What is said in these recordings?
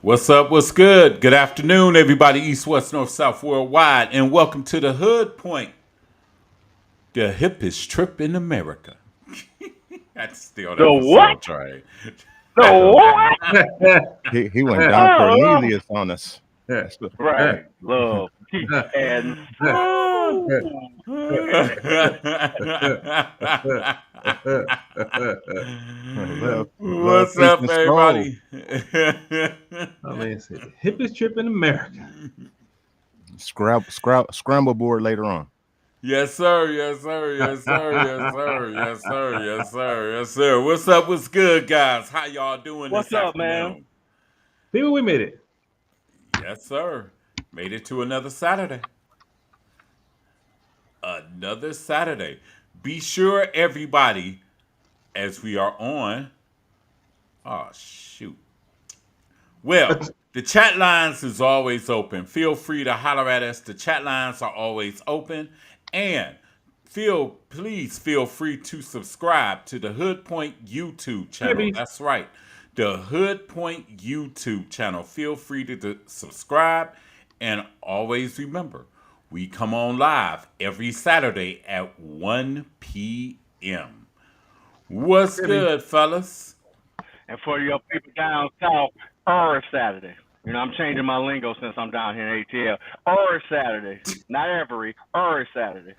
What's up? What's good? Good afternoon, everybody, East, West, North, South, worldwide, and welcome to the Hood Point, the hippest trip in America. That's still The that for what? Soul Train. The what? He went Don Oh, Cornelius on us. right. Love, peace, and soul. Love, What's peace, up, and soul. everybody? I mean, it's the hippest trip in America. Scramble board later on. Yes, sir. Yes, sir. Yes, sir. Yes, sir. Yes, sir. Yes, sir. Yes, sir. What's up? What's good, guys? How y'all doing What's this up, man? afternoon? People, we made it. Yes, sir. Made it to another Saturday. Another Saturday. Be sure, everybody, as we are on. Oh, shoot. Well, the chat lines is always open. Feel free to holler at us. The chat lines are always open. And please feel free to subscribe to the Hood Point YouTube channel. Maybe. That's right. The Hood Point YouTube channel. Feel free to subscribe. And always remember, we come on live every Saturday at 1 p.m. What's good, fellas? And for your people down south, Saturday. You know, I'm changing my lingo since I'm down here in ATL. Saturday. Not every, Saturday.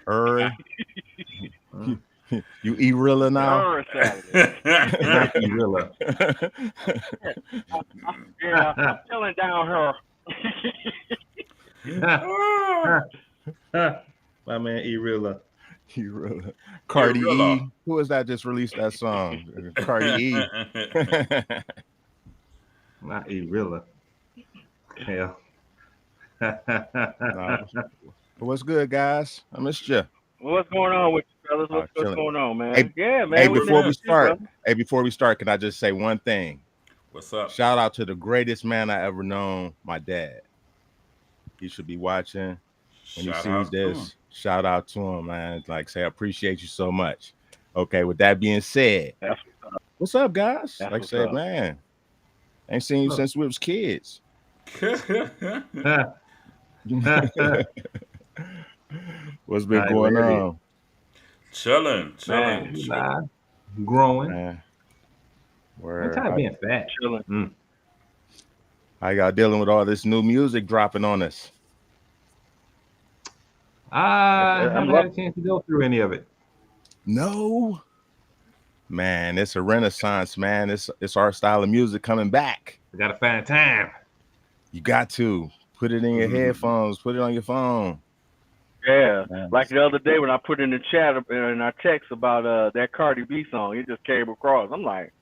You E-Rilla now? Saturday. Not Gorilla. Yeah, I'm chilling down here. My man E-Rilla. E-Rilla. Cardi E-Rilla. E. Who is that just released that song? Cardi E. Not E-Rilla. Hell. What's good, guys? I missed you. What's going on with you, fellas? What's chilling. going on, man? Hey, Yeah, man. Hey, we before missed we start, can I just say one thing? What's up? Shout out to the greatest man I ever known, my dad. He should be watching. When he sees this, shout out to him, man. Like, say, I appreciate you so much. Okay, with that being said, what's up, guys? That's Like I what's said, up. man, ain't seen you since we was kids. What's been Right, going ready. on? Chilling. Nah, growing. Man, I'm tired of being fat. Chilling. how y'all dealing with all this new music dropping on us? I I'm haven't had a chance to go through any of it. No. Man, it's a renaissance, man. It's our style of music coming back. I gotta find time. You got to put it in your headphones, put it on your phone. Yeah, Man. like the other day when I put in the chat in our text about that Cardi B song, it just came across. I'm like,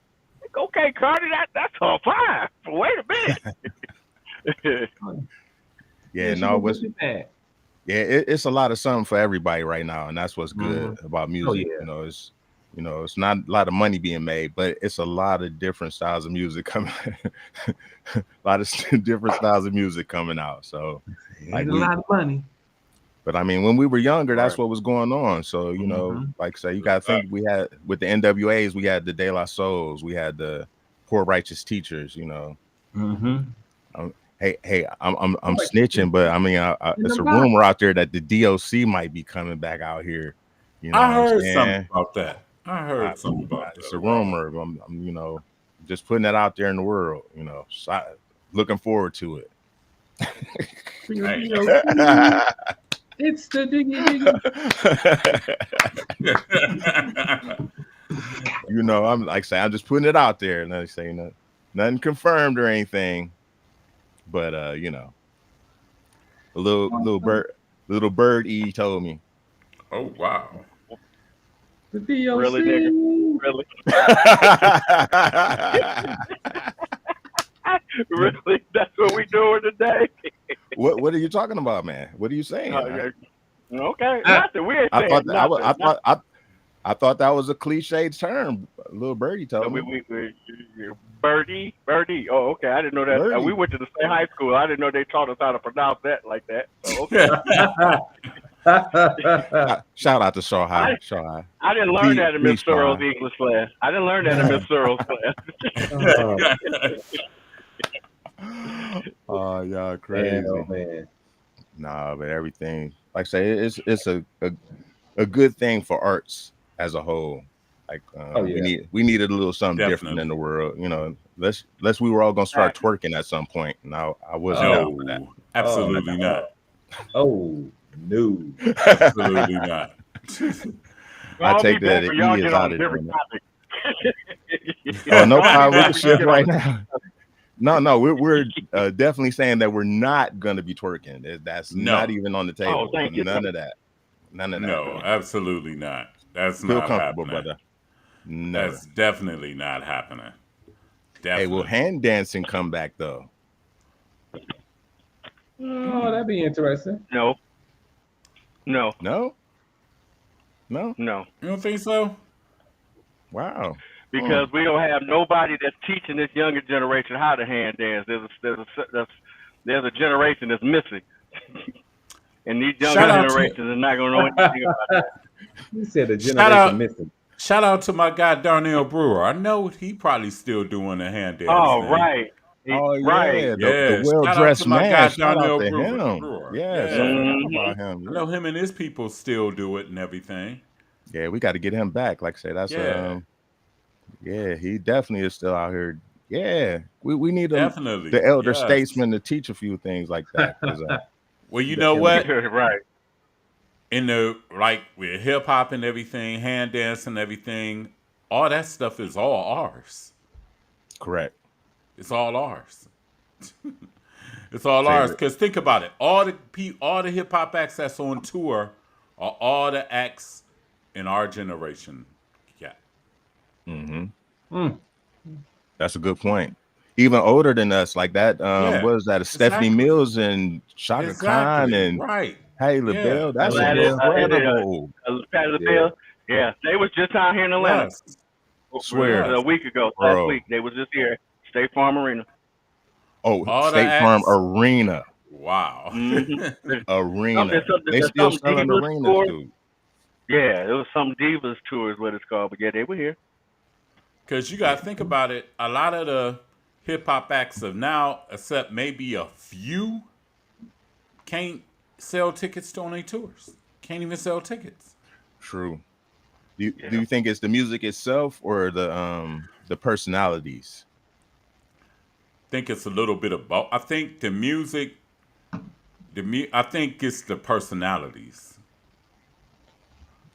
okay, Cardi, that's her fine. Wait a minute. Yeah, she no, was bad. yeah, it's a lot of something for everybody right now, and that's what's good about music. yeah. It's not a lot of money being made, but it's a lot of different styles of music coming. A lot of different styles of music coming out. So, Ain't a lot of money. but I mean, when we were younger, that's Right. what was going on. So, like I say, you got to think we had with the NWAs, we had the De La Souls, we had the Poor Righteous Teachers. Hey, I'm snitching, but I mean, it's a rumor out there that the DOC might be coming back out here. I heard something about that. It's a rumor. I'm just putting that out there in the world. So looking forward to it. It's the diggy. I'm like saying, I'm just putting it out there, and I say nothing confirmed or anything, but a little bird E told me. Oh, wow. The DOC. Really, nigga? Really? Really? That's what we doing today? What are you talking about, man? What are you saying? Okay, nothing. We ain't I saying thought nothing. I thought that was a cliche term. Little birdie told me. Birdie. Oh, okay. I didn't know that. Birdie. We went to the same high school. I didn't know they taught us how to pronounce that like that. So, okay. Shout out to Shaw High. I didn't learn that in Miss Searle's English class. Oh, y'all Man, crazy. oh man. Nah, but everything, like I say, it's a good thing for arts as a whole. Like Oh yeah. we needed a little something different in Definitely. the world, you know. Unless we were all gonna start twerking at some point. Now I wasn't down for that. No, Oh absolutely no. not. Oh no. Absolutely not. I Call me take that back that when y'all E get is on out a of different doing topic. that. Oh, no Call me problem. We back can when you shift get right on. now. No, we're definitely saying that we're not gonna be twerking. That's not No, even on the Oh, table. thank you. None of that. None of that. no, absolutely not. That's Feel not comfortable, happening. brother. Never. That's definitely not happening. Hey, will Definitely. hand dancing come back though? Oh, that'd be interesting. No, no, No, no. no. You don't think so? Wow. Because we don't have nobody that's teaching this younger generation how to hand dance. There's a generation that's missing, and these younger Shout out to generations are not going to know anything about that. You said a shout generation out missing. shout out to my guy Darnell Brewer. I know he probably still doing the hand dance Oh, thing. right, Oh right. yeah, the Yeah, well shout out to dressed my man. guy Shout out Darnell to Brewer. him. Brewer. Yes, I Yeah. forgot Mhm. about him. I know him and his people still do it and everything. Yeah, we got to get him back. Like I said, that's Yeah, yeah, he definitely is still out here. Yeah, we need the definitely. elder Yes. statesman to teach a few things like that. Because Well, you The know elder. what? Right. In the like with hip hop and everything, hand dance and everything, all that stuff is all ours. correct. It's all ours. It's all Say ours. it. Cause think about it. All the hip hop acts that's on tour are all the acts in our generation. Yeah. Hmm. Mm, That's a good point. Even older than us, like that. Yeah. What is that? Stephanie Exactly. Mills and Shaka Khan Exactly. and Right. Hey Yeah. LaBelle. That's Tyler Bell. incredible. Patty Yeah. LaBelle. Yeah, they was just out here in Atlanta Yes. Swear, a Yes. week ago, last bro. week. They was just here, State Farm Arena. Oh, All the State Farm acts. Arena. Wow. Mm-hmm. Arena. They There's still something selling Divas arenas, tour. dude. Yeah, it was some Divas tour is what it's called. But yeah, they were here. Because you got to think about it. A lot of the hip hop acts of now, except maybe a few, can't sell tickets on their tours. Can't even sell tickets. True. Do Yeah. you think it's the music itself or the personalities? Think it's a little bit of both. I think the music, I think it's the personalities.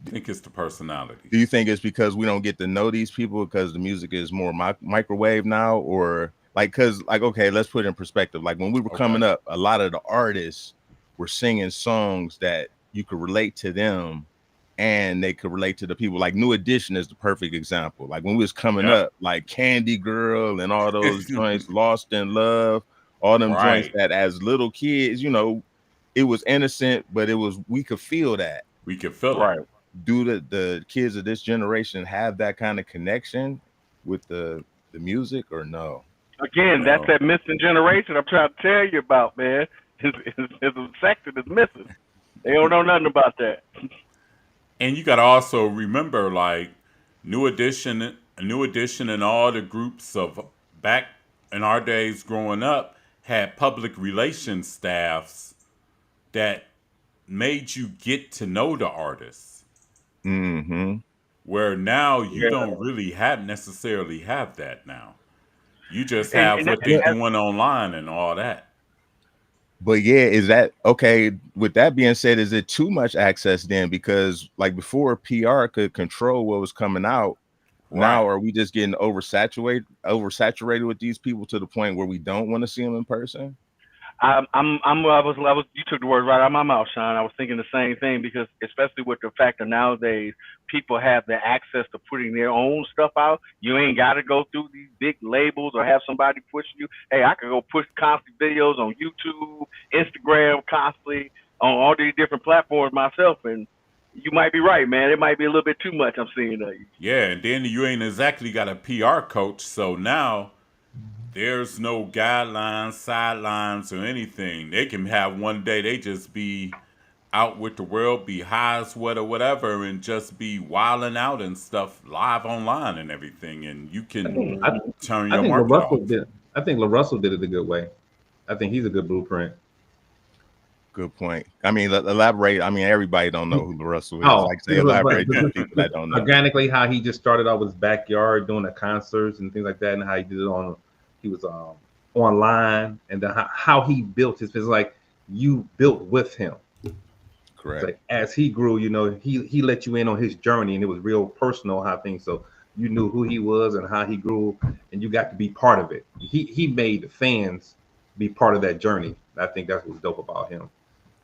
I think it's the personalities. Do you think it's because we don't get to know these people because the music is more microwave now, or like because like okay, let's put it in perspective. Like when we were coming up, a lot of the artists were singing songs that you could relate to them, and they could relate to the people. Like New Edition is the perfect example. Like when we was coming up, like Candy Girl and all those joints, Lost in Love, all them joints Right. that as little kids, you know, it was innocent, but we could feel that. We can feel Right. it. Do the kids of this generation have that kind of connection with the music or no? Again, that's that missing generation I'm trying to tell you about, man. It's a sector that's missing. They don't know nothing about that. And you got to also remember, like New Edition, and all the groups of back in our days growing up had public relations staffs that made you get to know the artists. Mm-hmm. Where now you don't really necessarily have that now. You just have what they're doing online and all that. But yeah, is that okay? With that being said, is it too much access then? Because like before, PR could control what was coming out. Now, are we just getting oversaturated with these people to the point where we don't want to see them in person? You took the words right out of my mouth, Sean. I was thinking the same thing because especially with the fact that nowadays people have the access to putting their own stuff out. You ain't got to go through these big labels or have somebody pushing you. Hey, I could go push constantly videos on YouTube, Instagram, constantly on all these different platforms myself. And you might be right, man. It might be a little bit too much I'm seeing of you. Yeah, and then you ain't exactly got a PR coach. So now there's no guidelines, sidelines, or anything. They can have one day they just be out with the world, be high as what or whatever, and just be wilding out and stuff live online and everything. And you can turn I your think market off. I think LaRussell did it a good way. I think he's a good blueprint. Good point. I mean, elaborate. I mean, everybody don't know who LaRussell is. Oh, Like, say, elaborate to the people that don't know. Organically, how he just started out with his backyard doing the concerts and things like that, and how he did it on. He was online, and then how he built his business. Like you built with him. Correct. Like, as he grew, you know, he let you in on his journey, and it was real personal how things. So you knew who he was and how he grew, and you got to be part of it. He made the fans be part of that journey. I think that's what's dope about him.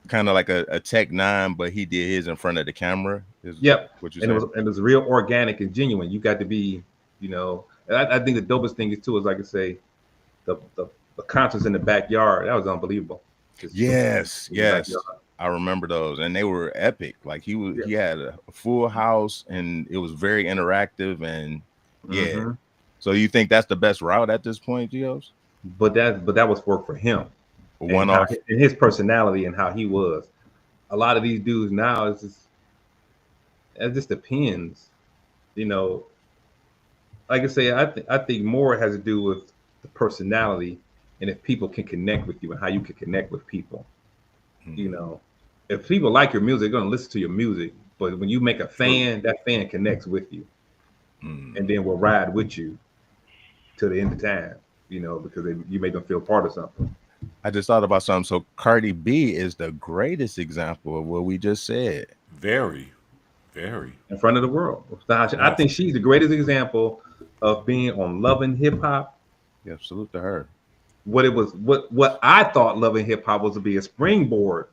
Kind of like a Tech Nine, but he did his in front of the camera. Yep. What you and it was real organic and genuine. You got to be, you know, and I think the dopest thing is too is like I say, the concerts in the backyard. That was unbelievable. Yes. I remember those, and they were epic. Like he had a full house, and it was very interactive. And so you think that's the best route at this point, Geos? But that was work for him. One off, and his personality and how he was. A lot of these dudes now it just depends, you know. Like I say, I think more has to do with the personality and if people can connect with you and how you can connect with people. You know, if people like your music, they're gonna listen to your music. But when you make a fan, that fan connects with you, and then will ride with you to the end of time. You know, because you made them feel part of something. I just thought about something. So Cardi B is the greatest example of what we just said. Very, very. In front of the world. I think she's the greatest example of being on Love and Hip Hop. Yeah, salute to her. What I thought Love and Hip Hop was to be a springboard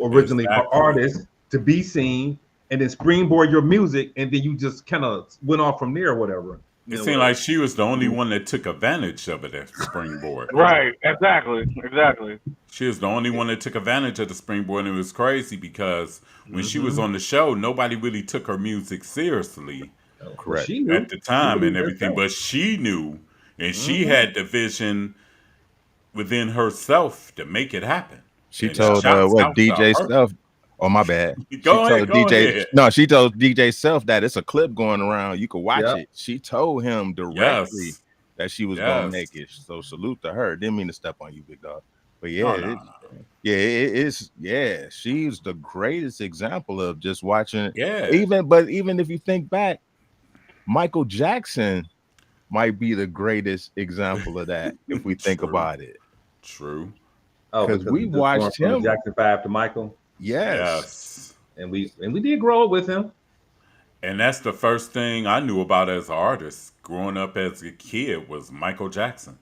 originally for artists to be seen, and then springboard your music, and then you just kind of went off from there or whatever. It seemed like she was the only one that took advantage of it as springboard. Right, exactly. She was the only one that took advantage of the springboard, and it was crazy because when she was on the show, nobody really took her music seriously. Correct. At the time and everything, but she knew, and she had the vision within herself to make it happen. She told DJ Self. Oh, my bad. She told DJ Self that it's a clip going around. You can watch it. She told him directly that she was gonna make it. So salute to her. Didn't mean to step on you, big dog. But she's the greatest example of just watching. Yeah. Even if you think back, Michael Jackson might be the greatest example of that if we think about it. True. Because we watched him Jackson 5 to Michael. Yes. And we did grow up with him. And that's the first thing I knew about as an artist growing up as a kid was Michael Jackson.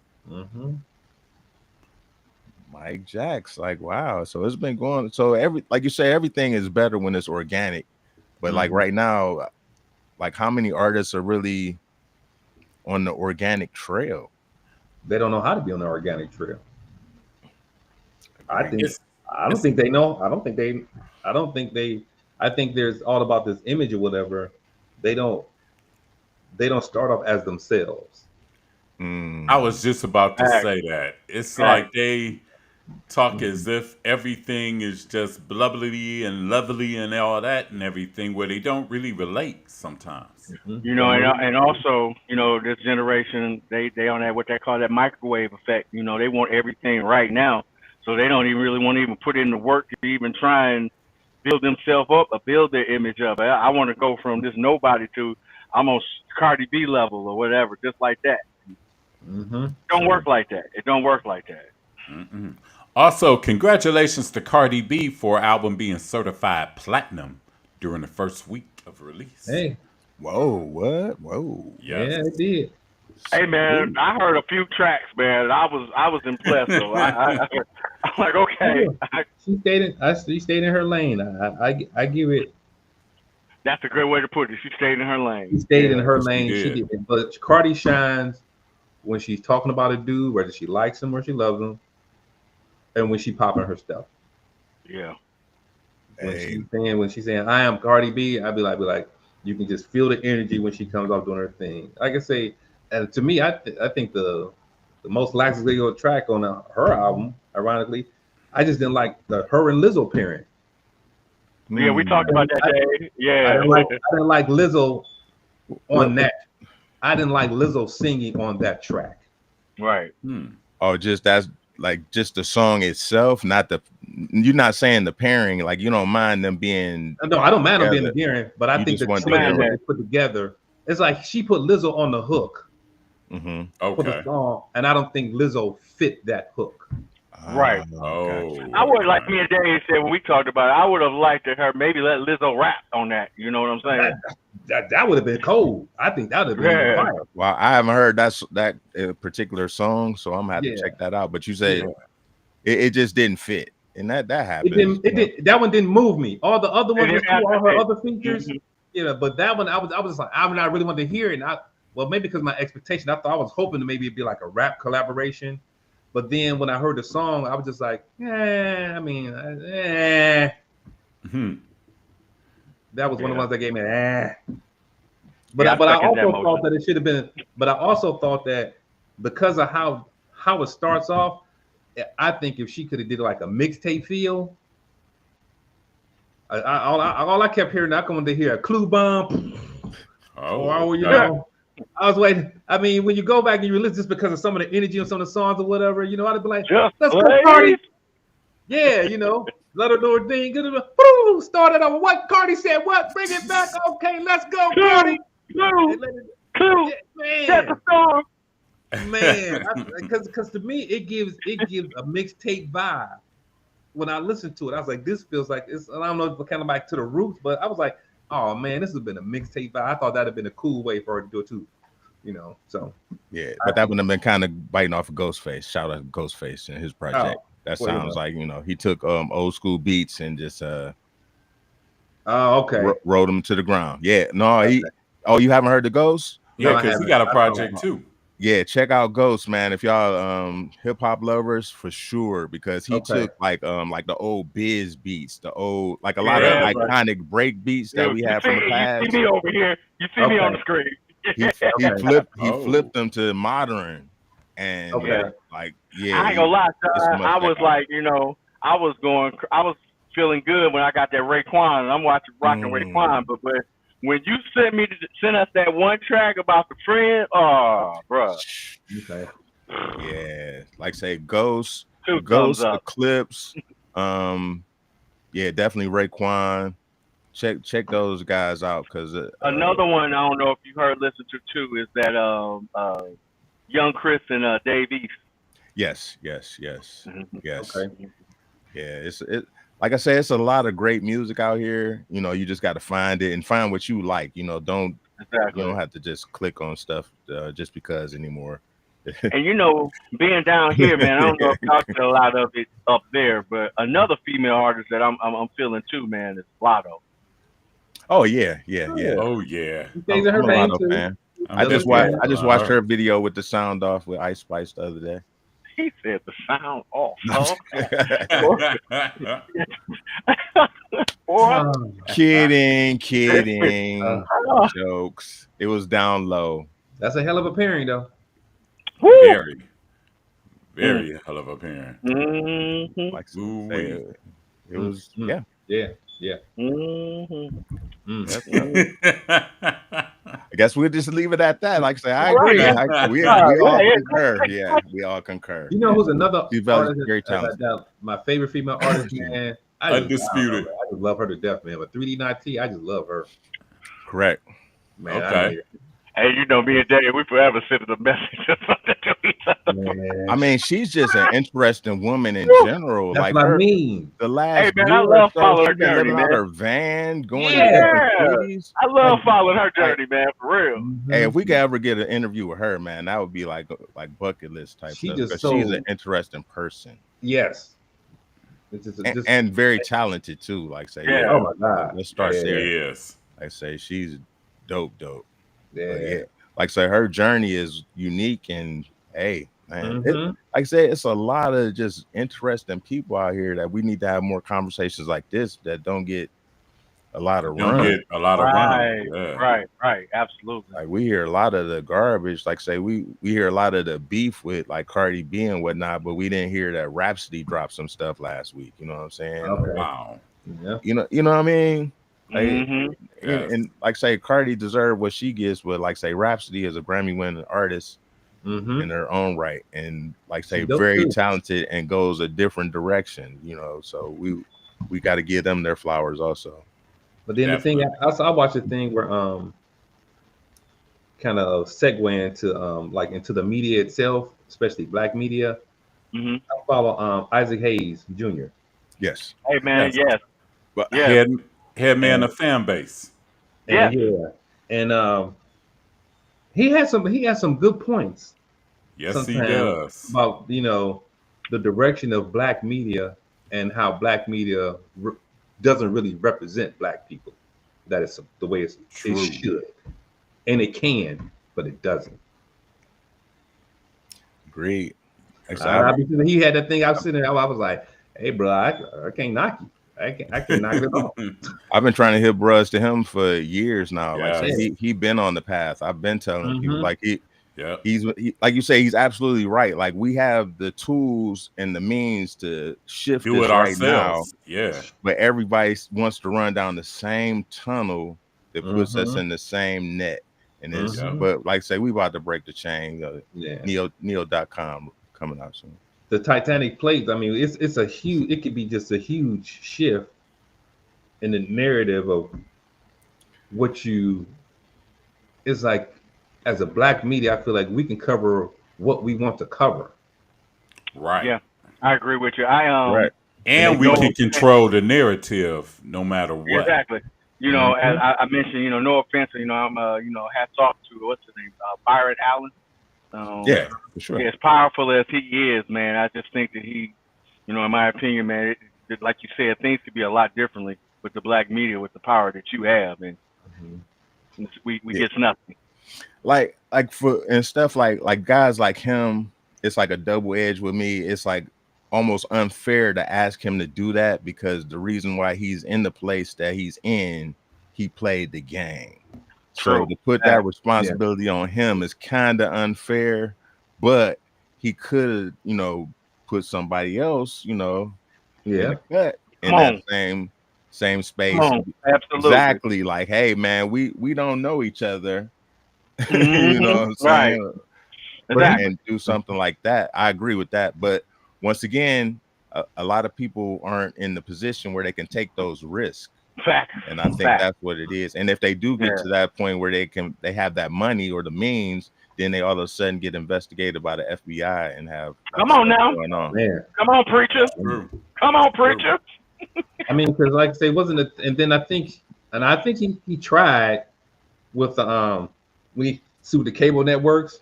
Mike Jacks, like wow. So it's been going. So like you say, everything is better when it's organic. But like right now, like how many artists are really on the organic trail? They don't know how to be on the organic trail. I don't think they know. I think there's all about this image or whatever. They don't start off as themselves. I was just about to say that. It's like they talk as if everything is just blubbly and lovely and all that and everything, where they don't really relate sometimes. You know, and also, you know, this generation, they on that what they call that microwave effect. You know, they want everything right now. So they don't even really want to even put in the work to even try and build themselves up or build their image up. I want to go from this nobody to I'm on Cardi B level or whatever, just like that. It don't work like that. It don't work like that. Also, congratulations to Cardi B for her album being certified platinum during the first week of release. Hey. Whoa, what? Whoa. Yeah, it did. Hey man, I heard a few tracks, man. I was impressed. So I'm like, okay. She stayed in her lane. I give it. That's a great way to put it. She stayed in her lane. She stayed in her lane. She did. But Cardi shines when she's talking about a dude, whether she likes him or she loves him, and when she popping her stuff. Yeah. When she's saying I am Cardi B, I'd be like, you can just feel the energy when she comes off doing her thing. Like I say. And to me, I think the most lackadaisical track on her album, ironically, I just didn't like her and Lizzo pairing. Yeah, we talked about that day. Yeah, I didn't like Lizzo on that. I didn't like Lizzo singing on that track. Right. Oh, just that's like just the song itself, not the. You're not saying the pairing, like you don't mind them being. No, I don't mind them being together. together, but I You think just the want choice the that they put together, it's like she put Lizzo on the hook for the Okay. song, and I don't think Lizzo fit that hook. Right. Oh, I would like okay. me and Dave said when we talked about it, I would have liked to her maybe let Lizzo rap on that. You know what I'm saying? That would have been cold. I think that would have been Yeah. fire. Well, I haven't heard that particular song, so I'm gonna have to Yeah. check that out. But you said it just didn't fit, and that It happens. didn't. It did. That one didn't move me. All the other ones, It was didn't cool, all her have- other features, but that one, I was just like, I really wanted to hear it. And maybe because my expectation, I was hoping to maybe it'd be like a rap collaboration. But then when I heard the song, I was just like, That was one of the ones that gave me But I also thought that it should have been. But I also thought that because of how it starts off, I think if she could have did like a mixtape feel. All I kept hearing, I wanted to hear a clue bomb. Oh, you know, I was waiting. I mean, when you go back and you listen, just because of some of the energy on some of the songs or whatever, you know, I'd be like, let's go party. Yeah, you know, let her know her thing. Started over. What Cardi said? What? Bring it back. Okay, let's go, Cardi. Clue. Man, because to me it gives a mixtape vibe. When I listened to it, I was like, this feels like it's. I don't know, kind of like to the roots, but I was like, oh man, this has been a mixtape vibe. I thought that'd have been a cool way for her to do it too, you know. So yeah, but that would have been kind of biting off of Ghostface. Shout out to Ghostface and his project. That sounds like he took old school beats and just rode them to the ground. Yeah, no, he. Oh, you haven't heard the Ghost? Yeah, because he got a project too. Yeah, check out Ghost, man. If y'all hip hop lovers, for sure, because he took like the old biz beats, the old like a lot of iconic break beats that we have from the past. You see me over here. You see me on the screen. He flipped them to modern, and I ain't gonna lie, I was like, I was feeling good when I got that Raekwon, and I'm rocking Raekwon, but when you sent us that one track about the friend, bro. Okay. Yeah, like say Ghost, Eclipse, definitely Raekwon. Check those guys out because another one I don't know if you listen to too is that Young Chris and Dave East. Yes. Okay. Yeah, like I said, it's a lot of great music out here. You know, you just got to find it and find what you like. You know, you don't have to just click on stuff just because anymore. And being down here, man, I don't know if y'all get a lot of it up there, but another female artist that I'm feeling too, man, is Lotto. Oh yeah. Oh yeah. I'm a Lotto fan. I just watched her video with the sound off with Ice Spice the other day. He said the sound off. Kidding. Jokes. It was down low. That's a hell of a pairing, though. Very hell of a pairing. Mm-hmm. Like it was, yeah. Mm-hmm. I guess we'll just leave it at that. Like I say, I agree. We all concur. Yeah, we all concur. You know who's another artist? Very talented. My favorite female artist, man. Undisputed. I just love her to death, man. But 3D Not T, I just love her. Correct. Man, okay. Hey, me and Dave, we forever send the message to each other. I mean, she's just an interesting woman in general. That's like what I mean. The last I love following her journey, man. Her van going. I love following her journey, man. For real. Mm-hmm. Hey, if we could ever get an interview with her, man, that would be like bucket list type stuff. Because she's an interesting person. Yes. And very talented too. Like say, oh my God. Let's start there. Yes. I say she's dope. Yeah. Like I say, her journey is unique, and hey, man, like I say, it's a lot of just interesting people out here that we need to have more conversations like this that don't get a lot of run. Right, absolutely. Like we hear a lot of the garbage. Like say, we hear a lot of the beef with like Cardi B and whatnot, but we didn't hear that Rhapsody dropped some stuff last week. You know what I'm saying? Okay. Wow. Yeah. You know what I mean? Like, Yes. and like say Cardi deserved what she gets, but like say Rhapsody is a Grammy winning artist, in their own right, and like say Dope very too. talented and goes a different direction, you know. So we got to give them their flowers also. But then the thing, Definitely. I watched a thing where kind of segue into like into the media itself, especially black media. Hmm. I follow Isaac Hayes Jr. Yes. Hey man, Yes. yes, But yes, head man and of fan base. yes. and he has some good points Yes, he sometimes does. about the direction of black media and how black media doesn't really represent black people. That is the way it True. should, and it can, but it doesn't. Agreed. Actually, He had that thing. I was sitting there. I was like, "Hey, bro, I can't knock you. I can't knock it off." I've been trying to hit brush to him for years now. Like say Yes. he been on the path. I've been telling people like Yep. he's like you say, he's absolutely right. Like we have the tools and the means to shift Do this it right now, ourselves. Yeah. but everybody wants to run down the same tunnel that puts us in the same net. And it's but like say we about to break the chain. Neo.com coming out soon. The Titanic plates. I mean, it's a huge. It could be just a huge shift in the narrative of what you. It's like as a black media, I feel like we can cover what we want to cover. Right. Yeah, I agree with you. Right. And we can control the narrative no matter what. Exactly. You know, as I mentioned, you know, no offense, you know, I'm hats off to what's his name, Byron Allen. Yeah, for sure. As powerful as he is, man, I just think that he, you know, in my opinion, man, like you said, things could be a lot differently with the black media, with the power that you have, and we get nothing. Like for and stuff like guys like him, it's like a double edge with me. It's like almost unfair to ask him to do that because the reason why he's in the place that he's in, he played the game. True. So to put that responsibility on him is kind of unfair, but he could, you know, put somebody else, you know, in the cut in that same space. Absolutely. Exactly. Like, hey man, we don't know each other. You know what I'm saying? Right. Exactly. And do something like that. I agree with that. But once again, a lot of people aren't in the position where they can take those risks. Fact. And I think that's what it is. And if they do get to that point where they have that money or the means, then they all of a sudden get investigated by the FBI and have come on now, going on. Man. Come on, preacher. Come on, preacher. I mean, because like I say, wasn't it? And then I think he tried with when he sued the cable networks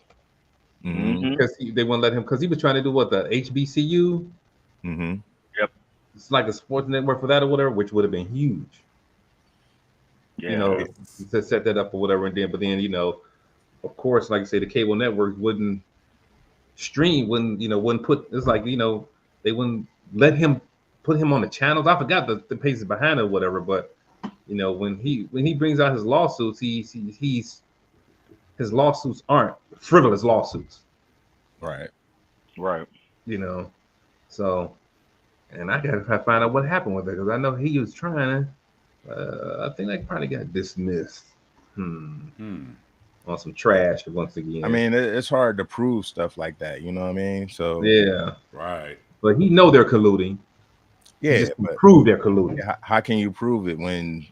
because they wouldn't let him because he was trying to do what, the HBCU. Yep. It's like a sports network for that or whatever, which would have been huge. Yeah. You know, to set that up or whatever, and then, but then, you know, of course, like I say, the cable networks wouldn't stream, wouldn't put. It's like, you know, they wouldn't let him put him on the channels. I forgot the paces behind it or whatever, but you know, when he brings out his lawsuits, his lawsuits aren't frivolous lawsuits. Right. You know, so, and I gotta find out what happened with it because I know he was trying. I think they probably got dismissed. On some trash once again. I mean, it's hard to prove stuff like that. You know what I mean? So yeah, right. But he know they're colluding. Yeah, but prove they're colluding. How can you prove it when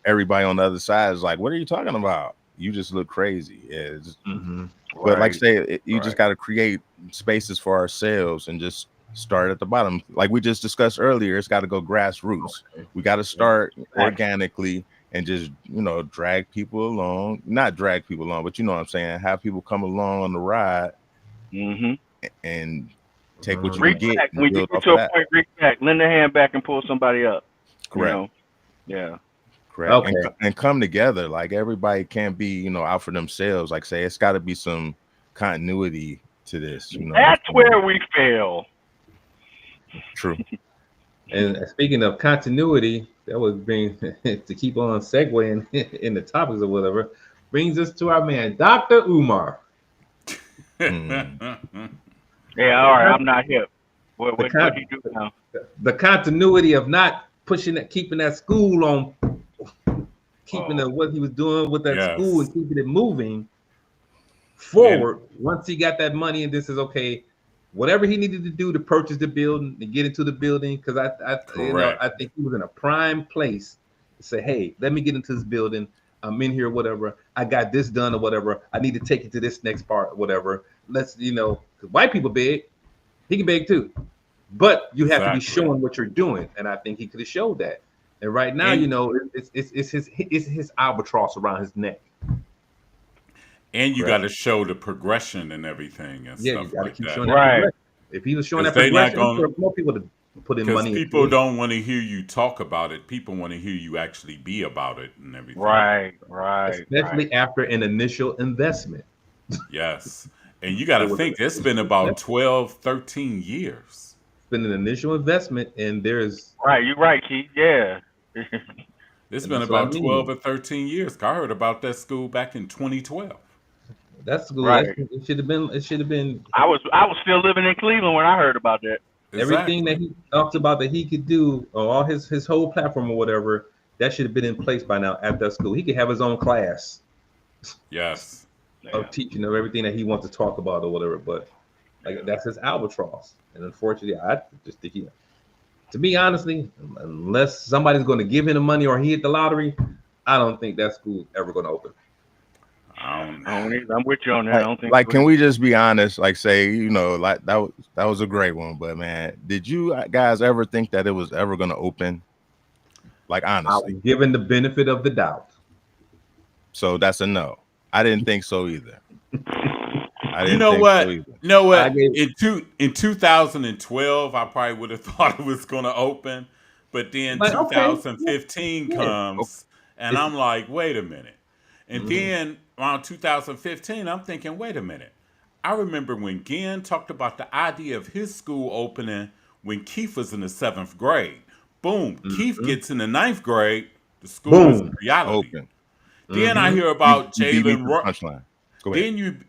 everybody on the other side is like, "What are you talking about? You just look crazy." Yeah, but like I say, you just got to create spaces for ourselves and just start at the bottom. Like we just discussed earlier, it's got to go grassroots. We got to start organically and just, you know, drag people along. Not drag people along, but you know what I'm saying. Have people come along on the ride and take what you can get. When you get to a point, reach back, lend a hand back and pull somebody up. Correct. You know? Yeah. Correct. Okay. And come together. Like everybody can't be, you know, out for themselves. Like say, it's got to be some continuity to this. You know, that's where we fail. True. And speaking of continuity, that would bring to keep on segueing in the topics or whatever, brings us to our man, Dr. Umar. Yeah, all right, I'm not hip. What he do now? The continuity of not pushing that, keeping that school on, keeping what he was doing with that school and keeping it moving. forward once he got that money, and this is okay. Whatever he needed to do to purchase the building and get into the building, because I think he was in a prime place to say, hey, let me get into this building. I'm in here, whatever. I got this done or whatever. I need to take it to this next part, whatever. Let's, because white people beg, he can beg too, but you have to be showing what you're doing, and I think he could have showed that. And right now, it's his albatross around his neck. And you got to show the progression and everything and stuff you like keep that. Showing that if he was showing that progression, more people to put in money. People don't want to hear you talk about it. People want to hear you actually be about it and everything. Right. Especially after an initial investment. Yes. And you got to think, it's been about 12, 13 years. It's been an initial investment, and there's... Right, you're right, Keith. Yeah. It's been about 12 or 13 years. I heard about that school back in 2012. That's school. Right. It should have been. I was still living in Cleveland when I heard about that. Everything that he talks about that he could do, or all his whole platform or whatever, that should have been in place by now at that school. He could have his own class. Yes. Of teaching of everything that he wants to talk about or whatever. But that's his albatross. And unfortunately, I just think to be honestly, unless somebody's going to give him the money or he hit the lottery, I don't think that school's ever going to open. I'm with you on that. I don't think can we just be honest? Like, say, like that was a great one, but man, did you guys ever think that it was ever going to open? Like, honestly, given the benefit of the doubt. So that's a no. I didn't think so either. You know what? In 2012, I probably would have thought it was going to open, but then 2015 comes, and I'm like, wait a minute. And then around 2015, I'm thinking, wait a minute. I remember when Ginn talked about the idea of his school opening when Keith was in the 7th grade. Boom. Keith gets in the 9th grade. The school is reality. Open. Then I hear about Jalen Rose.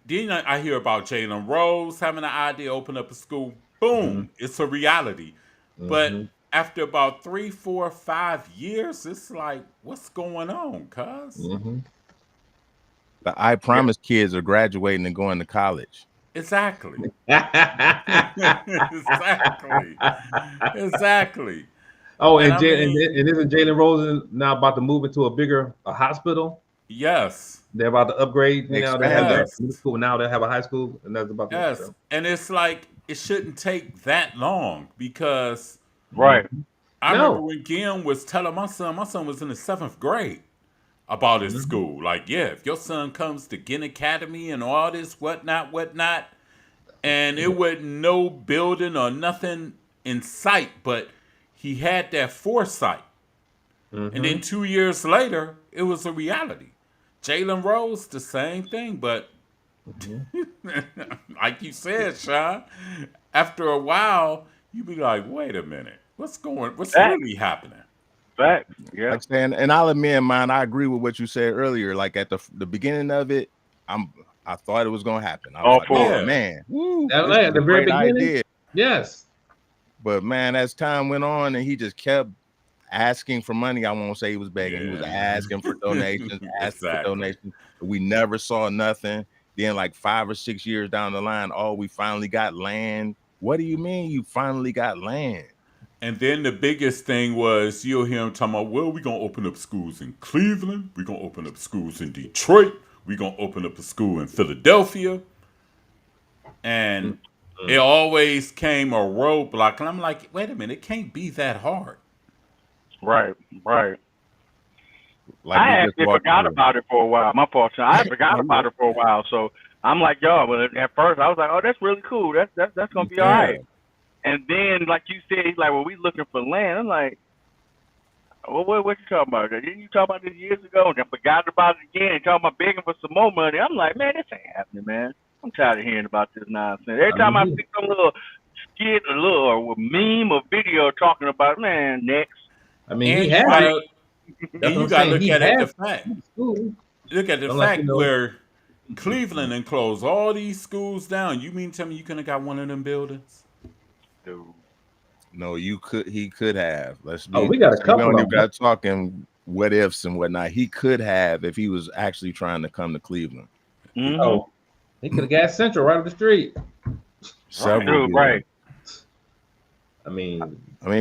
Then I hear about Jalen Rose having an idea to open up a school. Boom. It's a reality. But after about 3, 4, 5 years, it's like, what's going on, cuz? The I Promise kids are graduating and going to college. Exactly. Exactly. Oh, and isn't Jalen Rose now about to move into a hospital? Yes. They're about to upgrade. Now they have a middle school. Now they have a high school, and that's about to and it's like it shouldn't take that long because I remember when Ginn was telling my son was in the 7th grade about his school. Like, if your son comes to Ginn Academy and all this whatnot, and it wasn't no building or nothing in sight, but he had that foresight. And then 2 years later, it was a reality. Jalen Rose, the same thing, but like you said, Sean, after a while, you be like, wait a minute, what's really happening? Fact. Yeah. Like saying, and I'll admit, man, I agree with what you said earlier. Like at the beginning of it, I thought it was gonna happen. I was man, woo, at the very beginning. Idea. Yes. But man, as time went on and he just kept asking for money, I won't say he was begging. He was asking for donations, for donations. We never saw nothing. Then like 5 or 6 years down the line, we finally got land. What do you mean you finally got land? And then the biggest thing was you'll hear him talking about, well, we're going to open up schools in Cleveland. We're going to open up schools in Detroit. We're going to open up a school in Philadelphia. And it always came a roadblock. And I'm like, wait a minute, it can't be that hard. Right. Like I actually forgot about it for a while. My fault, Sean. I forgot about it for a while. So I'm like, but at first I was like, oh, that's really cool. That's going to be all right. And then, like you said, he's like, well, we looking for land. I'm like, well, what you talking about? Didn't you talk about this years ago? And I forgot about it again. Talking about begging for some more money. I'm like, man, this ain't happening, man. I'm tired of hearing about this nonsense. Every time I see some little skit or meme or video talking about, man, next. I mean, he had and you got to look at the fact. Look at the fact where Cleveland enclosed all these schools down. You mean tell me you couldn't have got one of them buildings? No, you could. He could have. We got a couple. We got talking what ifs and whatnot. He could have if he was actually trying to come to Cleveland. Oh, He could have got Central right up the street. Several. Right. I mean,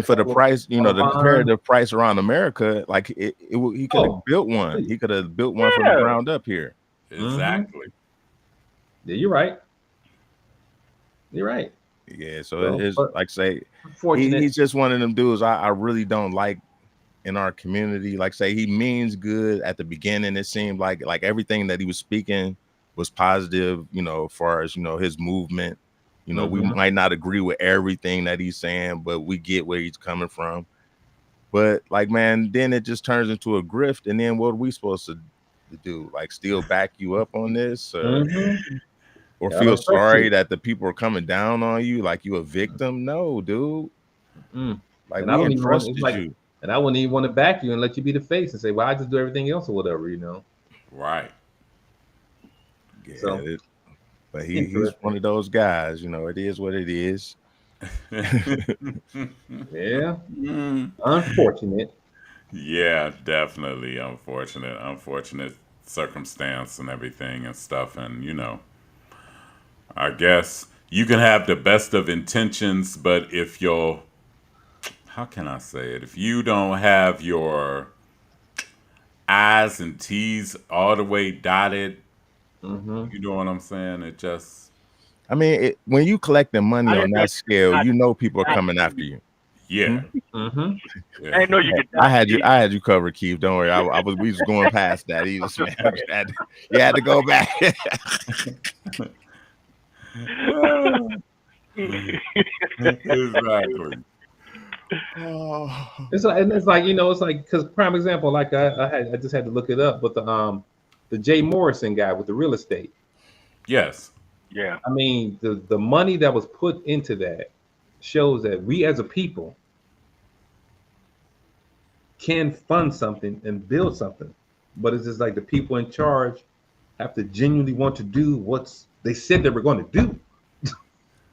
for the price, the comparative price around America, like he could have built one. He could have built one from the ground up here. Exactly. Yeah, you're right. You're right. Yeah, so it's like say fortunate. He's just one of them dudes I really don't like in our community. Like say he means good at the beginning. It seemed like everything that he was speaking was positive, as far as his movement. We might not agree with everything that he's saying, but we get where he's coming from. But like, man, then it just turns into a grift. And then what are we supposed to do? Like still back you up on this? Or feel sorry that the people are coming down on you like you a victim? No, dude. Like and we entrusted you. And I wouldn't even want to back you and let you be the face and say, well, I just do everything else or whatever, Right. Yeah, so, but he's one of those guys, it is what it is. Yeah. Unfortunate. Yeah, definitely unfortunate circumstance and everything and stuff. And, I guess you can have the best of intentions, but if how can I say it? If you don't have your I's and T's all the way dotted, you know what I'm saying? It just... I mean, when you collecting money on that scale, people are coming after you. Yeah. Yeah. I know you could. I had you covered, Keith. Don't worry. We was going past that. You had to go back. Exactly. It's like because prime example, like I just had to look it up, but the Jay Morrison guy with the real estate. Yes. Yeah. I mean, the money that was put into that shows that we as a people can fund something and build something, but it's just like the people in charge have to genuinely want to do what they said they were going to do.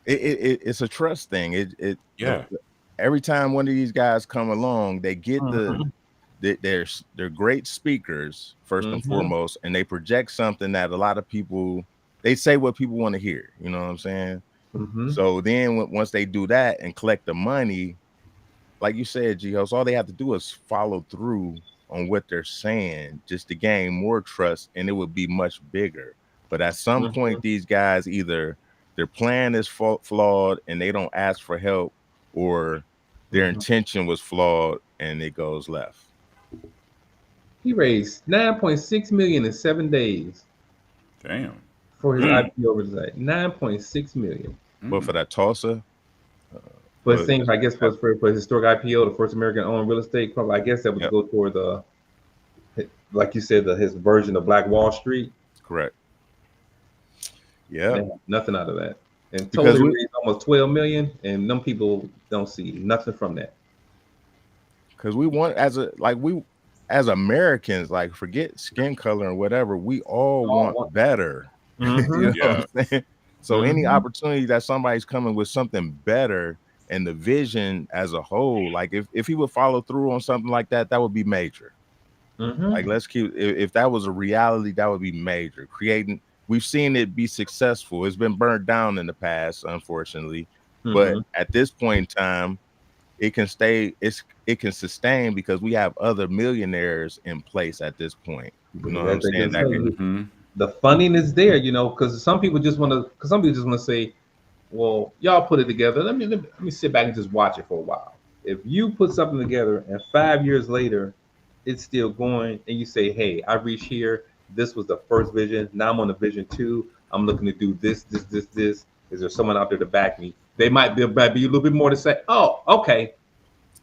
It's a trust thing. Every time one of these guys come along, they get they're great speakers first and foremost, and they project something that a lot of people, they say what people want to hear. You know what I'm saying? So then once they do that and collect the money, like you said, G-Host, all they have to do is follow through on what they're saying just to gain more trust, and it would be much bigger. But at some point, these guys, either their plan is flawed and they don't ask for help, or their intention was flawed and it goes left. He raised $9.6 million in 7 days. Damn. For his IPO result. $9.6 million. But for that Tulsa? But things, I guess, for historic IPO, the first American-owned real estate company, I guess that would go toward like you said, his version of Black Wall Street. Correct. Yeah. Nothing out of that. And totally raised almost $12 million, and them people don't see nothing from that. Because we want, as Americans, like forget skin color and whatever, we all want better. You know what I'm saying? So any opportunity that somebody's coming with something better and the vision as a whole, like if he would follow through on something like that, that would be major. Like let's keep, if that was a reality, that would be major. We've seen it be successful. It's been burned down in the past, unfortunately. But at this point in time, it can sustain because we have other millionaires in place at this point. You know what I'm saying? The funding is there, because some people just want to say, well, y'all put it together. Let me sit back and just watch it for a while. If you put something together and 5 years later, it's still going, and you say, hey, I reached here. This was the first vision. Now I'm on the vision 2. I'm looking to do this. Is there someone out there to back me? They might be a little bit more to say, oh, okay.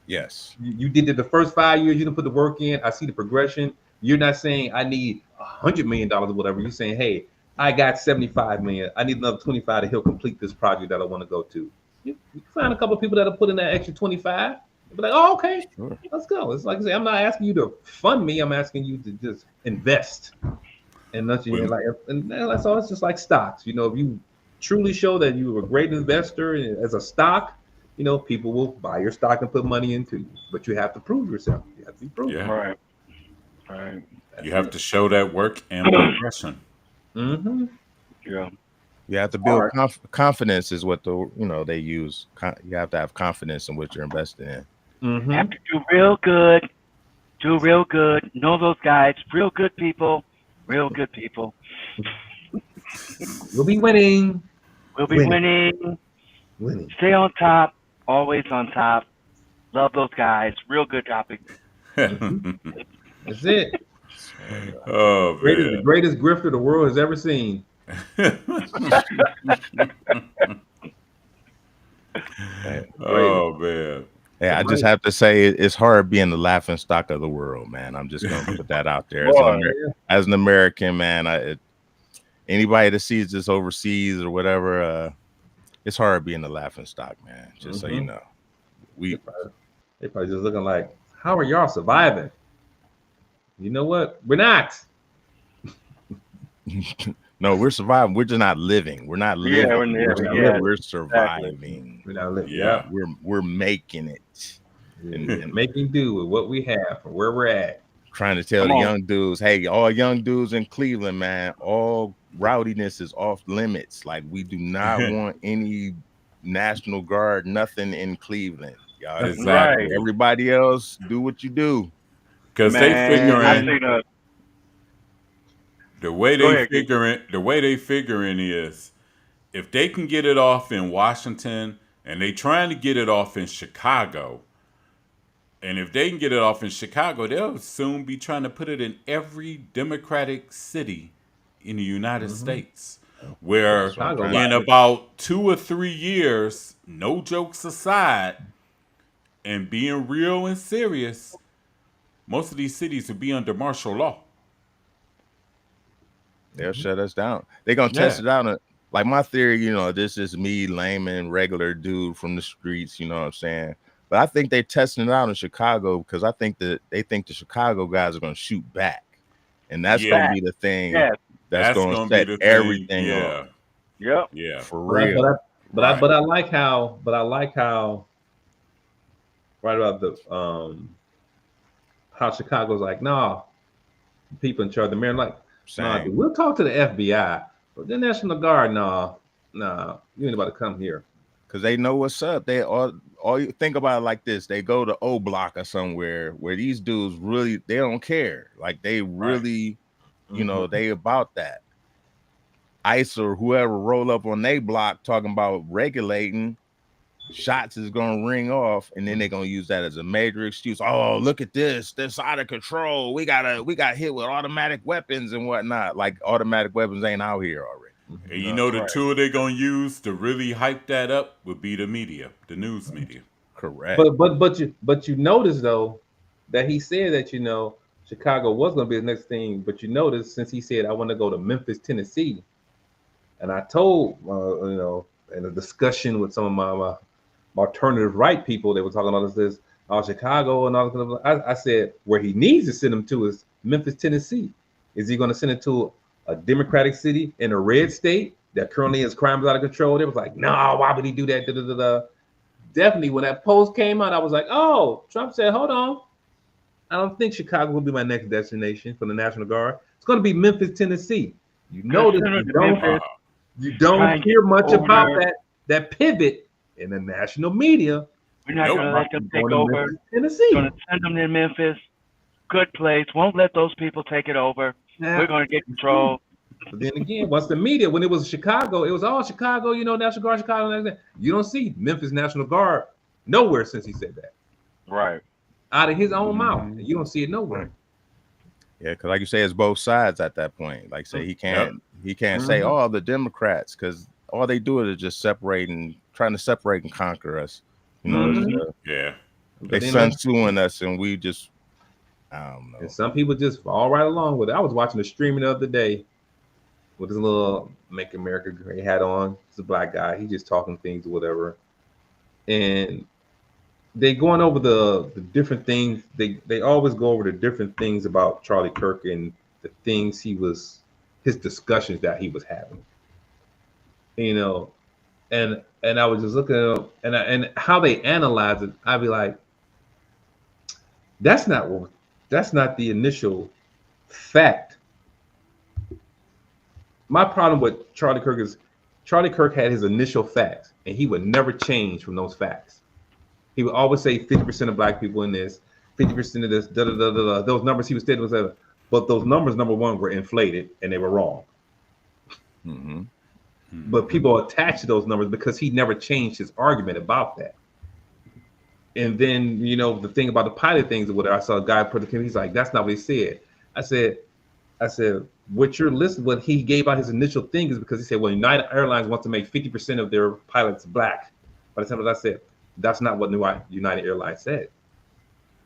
Yes. You did it the first 5 years. You didn't put the work in. I see the progression. You're not saying I need $100 million or whatever. You're saying, hey, I got 75 million. I need another 25 to help complete this project that I want to go to. You find a couple of people that'll put in that extra 25. You'll be like, oh, okay, sure. Let's go. It's like I say, I'm not asking you to fund me. I'm asking you to just invest. And that's all. It's just like stocks. If you truly show that you're a great investor as a stock, people will buy your stock and put money into you. But you have to prove yourself. You have to be proven. Yeah. Right. Right. You have to show that work and progression. Yeah. You have to build confidence is what they use. You have to have confidence in what you're investing in. Mm-hmm. Have to do real good. Do real good. Know those guys. Real good people. Real good people. We'll be winning. We'll be winning. Stay on top. Always on top. Love those guys. Real good topic. That's it. Oh, man. The greatest grifter the world has ever seen. Oh, man. Yeah, I just have to say it's hard being the laughing stock of the world, man. I'm just gonna put that out there as an American, man. Anybody that sees this overseas or whatever, it's hard being the laughing stock, man. Just so you know, they probably just looking like, how are y'all surviving? You know what? We're not. No, we're surviving. We're just not living. We're not living. We're surviving. Exactly. We're not living. Yeah. We're making it. And making do with what we have and where we're at. Trying to tell the young dudes, hey, all young dudes in Cleveland, man, all rowdiness is off limits. Like, we do not want any National Guard, nothing in Cleveland. Y'all, exactly. Everybody else, do what you do. Because they figuring the way they figuring is if they can get it off in Washington and they trying to get it off in Chicago, and if they can get it off in Chicago, they'll soon be trying to put it in every Democratic city in the United States, where in about 2 or 3 years, no jokes aside, and being real and serious, most of these cities will be under martial law. They'll shut us down. They're going to test it out. Like, my theory, this is me, layman, regular dude from the streets, you know what I'm saying? But I think they're testing it out in Chicago because I think that they think the Chicago guys are going to shoot back. And that's going to be the thing that's going to set everything off. Yep. Yeah. For real. But I like how right about the how Chicago's like, no, people in charge, the mayor like, nah, we'll talk to the FBI, but the National Guard, no, you ain't about to come here. Because they know what's up. They all you think about it like this. They go to O Block or somewhere where these dudes really, they don't care. Like, they really, they about that. ICE or whoever roll up on their block talking about regulating, shots is gonna ring off, and then they're gonna use that as a major excuse. Oh, look at this out of control. We got hit with automatic weapons and whatnot. Like, automatic weapons ain't out here already. And the tool they're gonna use to really hype that up would be the media, the news media. Correct. But you notice though that he said that Chicago was gonna be the next thing. But you notice since he said I want to go to Memphis, Tennessee, and I told in a discussion with some of my alternative right people, they were talking about this Chicago and all that. I said where he needs to send them to is Memphis, Tennessee. Is he going to send it to a Democratic city in a red state that currently has crimes out of control? They was like, no, why would he do that? Definitely, when that post came out, I was like, oh, Trump said, hold on. I don't think Chicago will be my next destination for the National Guard. It's going to be Memphis, Tennessee. You don't hear much about that pivot in the national media. We're not going to let them take over. Tennessee. We're going to send them to Memphis. Good place. Won't let those people take it over. We're going to get control. But then again, once the media, when it was Chicago, it was all Chicago, National Guard, Chicago, and everything. You don't see Memphis National Guard nowhere since he said that. Right. Out of his own mouth. You don't see it nowhere. Yeah, because like you say, it's both sides at that point. Like, say he can't say, oh, the Democrats, because all they do is just trying to separate and conquer us. They Sun Tzuing us, and we just, I don't know. And some people just fall right along with it. I was watching the streaming the other day with his little Make America Great hat on. It's a black guy. He just talking things or whatever. And they going over the different things. They always go over the different things about Charlie Kirk and the things his discussions that he was having. And I was just looking up and how they analyze it. I'd be like, that's not the initial fact. My problem with Charlie Kirk is Charlie Kirk had his initial facts, and he would never change from those facts. He would always say 50% of black people in this, 50% of this, da da da da. Those numbers he was stating was that, but those numbers, number one, were inflated and they were wrong. Mm-hmm. But people attach to those numbers because he never changed his argument about that. And then, you know, the thing about the pilot things, or whatever, I saw a guy put the, he's like, that's not what he said. I said, what you're listening, what he gave out his initial thing is because he said, well, United Airlines wants to make 50% of their pilots black. By the time I said, that's not what United Airlines said.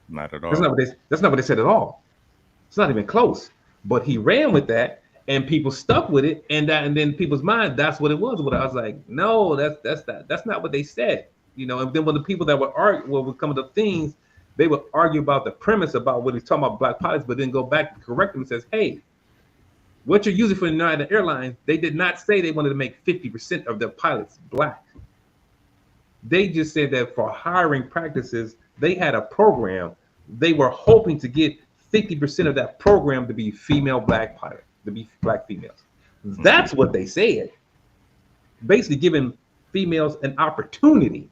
Not at all. That's not what they said at all. It's not even close. But he ran with that, and people stuck with it, and then people's mind, that's what it was. What I was like, no, that's not what they said. You know, and then when the people that would argue, would come to things, they would argue about the premise about what he's talking about black pilots, but then go back and correct them and says, hey, what you're using for United Airlines, they did not say they wanted to make 50% of their pilots black. They just said that for hiring practices, they had a program. They were hoping to get 50% of that program to be female black pilots, to be black females. That's what they said. Basically giving females an opportunity.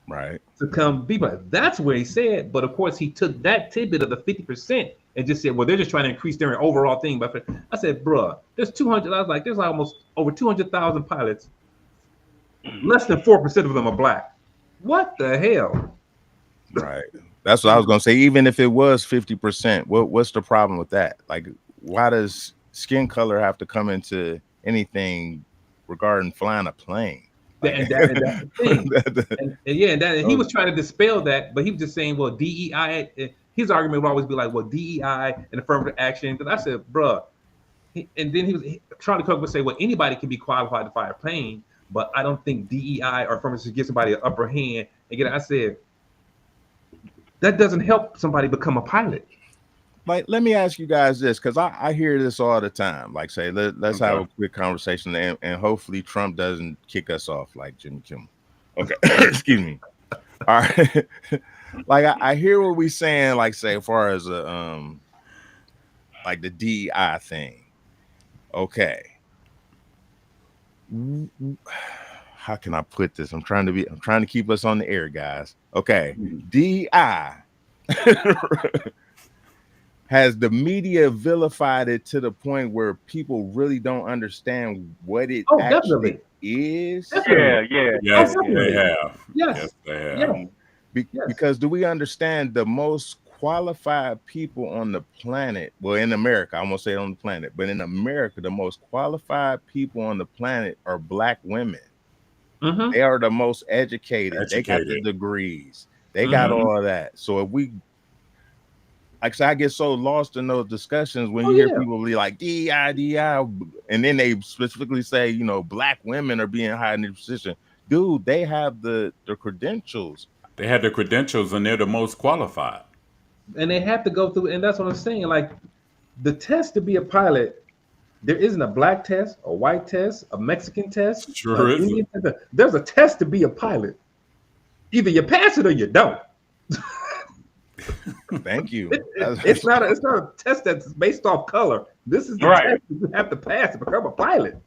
Right. To come be black. That's where he said, but of course he took that tidbit of the 50% and just said, well, they're just trying to increase their overall thing. But I said, bruh, there's 200, I was like, there's almost over 200,000 pilots. Less than 4% of them are black. What the hell? Right. That's what I was gonna say. Even if it was 50%, what's the problem with that? Like, why does skin color have to come into anything regarding flying a plane? And that's the thing. And he was trying to dispel that, but he was just saying, well, DEI, his argument would always be like, well, DEI and affirmative action. And I said, bruh, and then he was trying to say, well, anybody can be qualified to fly a plane, but I don't think DEI or affirmative should give somebody an upper hand. And I said, that doesn't help somebody become a pilot. Like, let me ask you guys this, because I hear this all the time. Like, say, let's have a quick conversation, and hopefully Trump doesn't kick us off like Jimmy Kimmel. Okay, excuse me. All right, like I hear what we saying. Like, say, as far as like the DEI thing. Okay, how can I put this? I'm trying to keep us on the air, guys. Okay, DEI. Has the media vilified it to the point where people really don't understand what it actually is? Yeah. Yes, they have. Yes, they have. Because do we understand the most qualified people on the planet? Well, in America, I'm gonna say on the planet, but in America, the most qualified people on the planet are black women. Mm-hmm. They are the most educated. They got the degrees. They got all of that. So if we, like I said, I get so lost in those discussions when you hear people be like DEI, and then they specifically say, you know, black women are being hired in this position. Dude, they have the credentials. They have the credentials, and they're the most qualified. And they have to go through, and that's what I'm saying. Like, the test to be a pilot, there isn't a black test, a white test, a Mexican test. Sure isn't. There's a test to be a pilot. Either you pass it or you don't. Thank you. It's not a test that's based off color. This is the test you have to pass to become a pilot.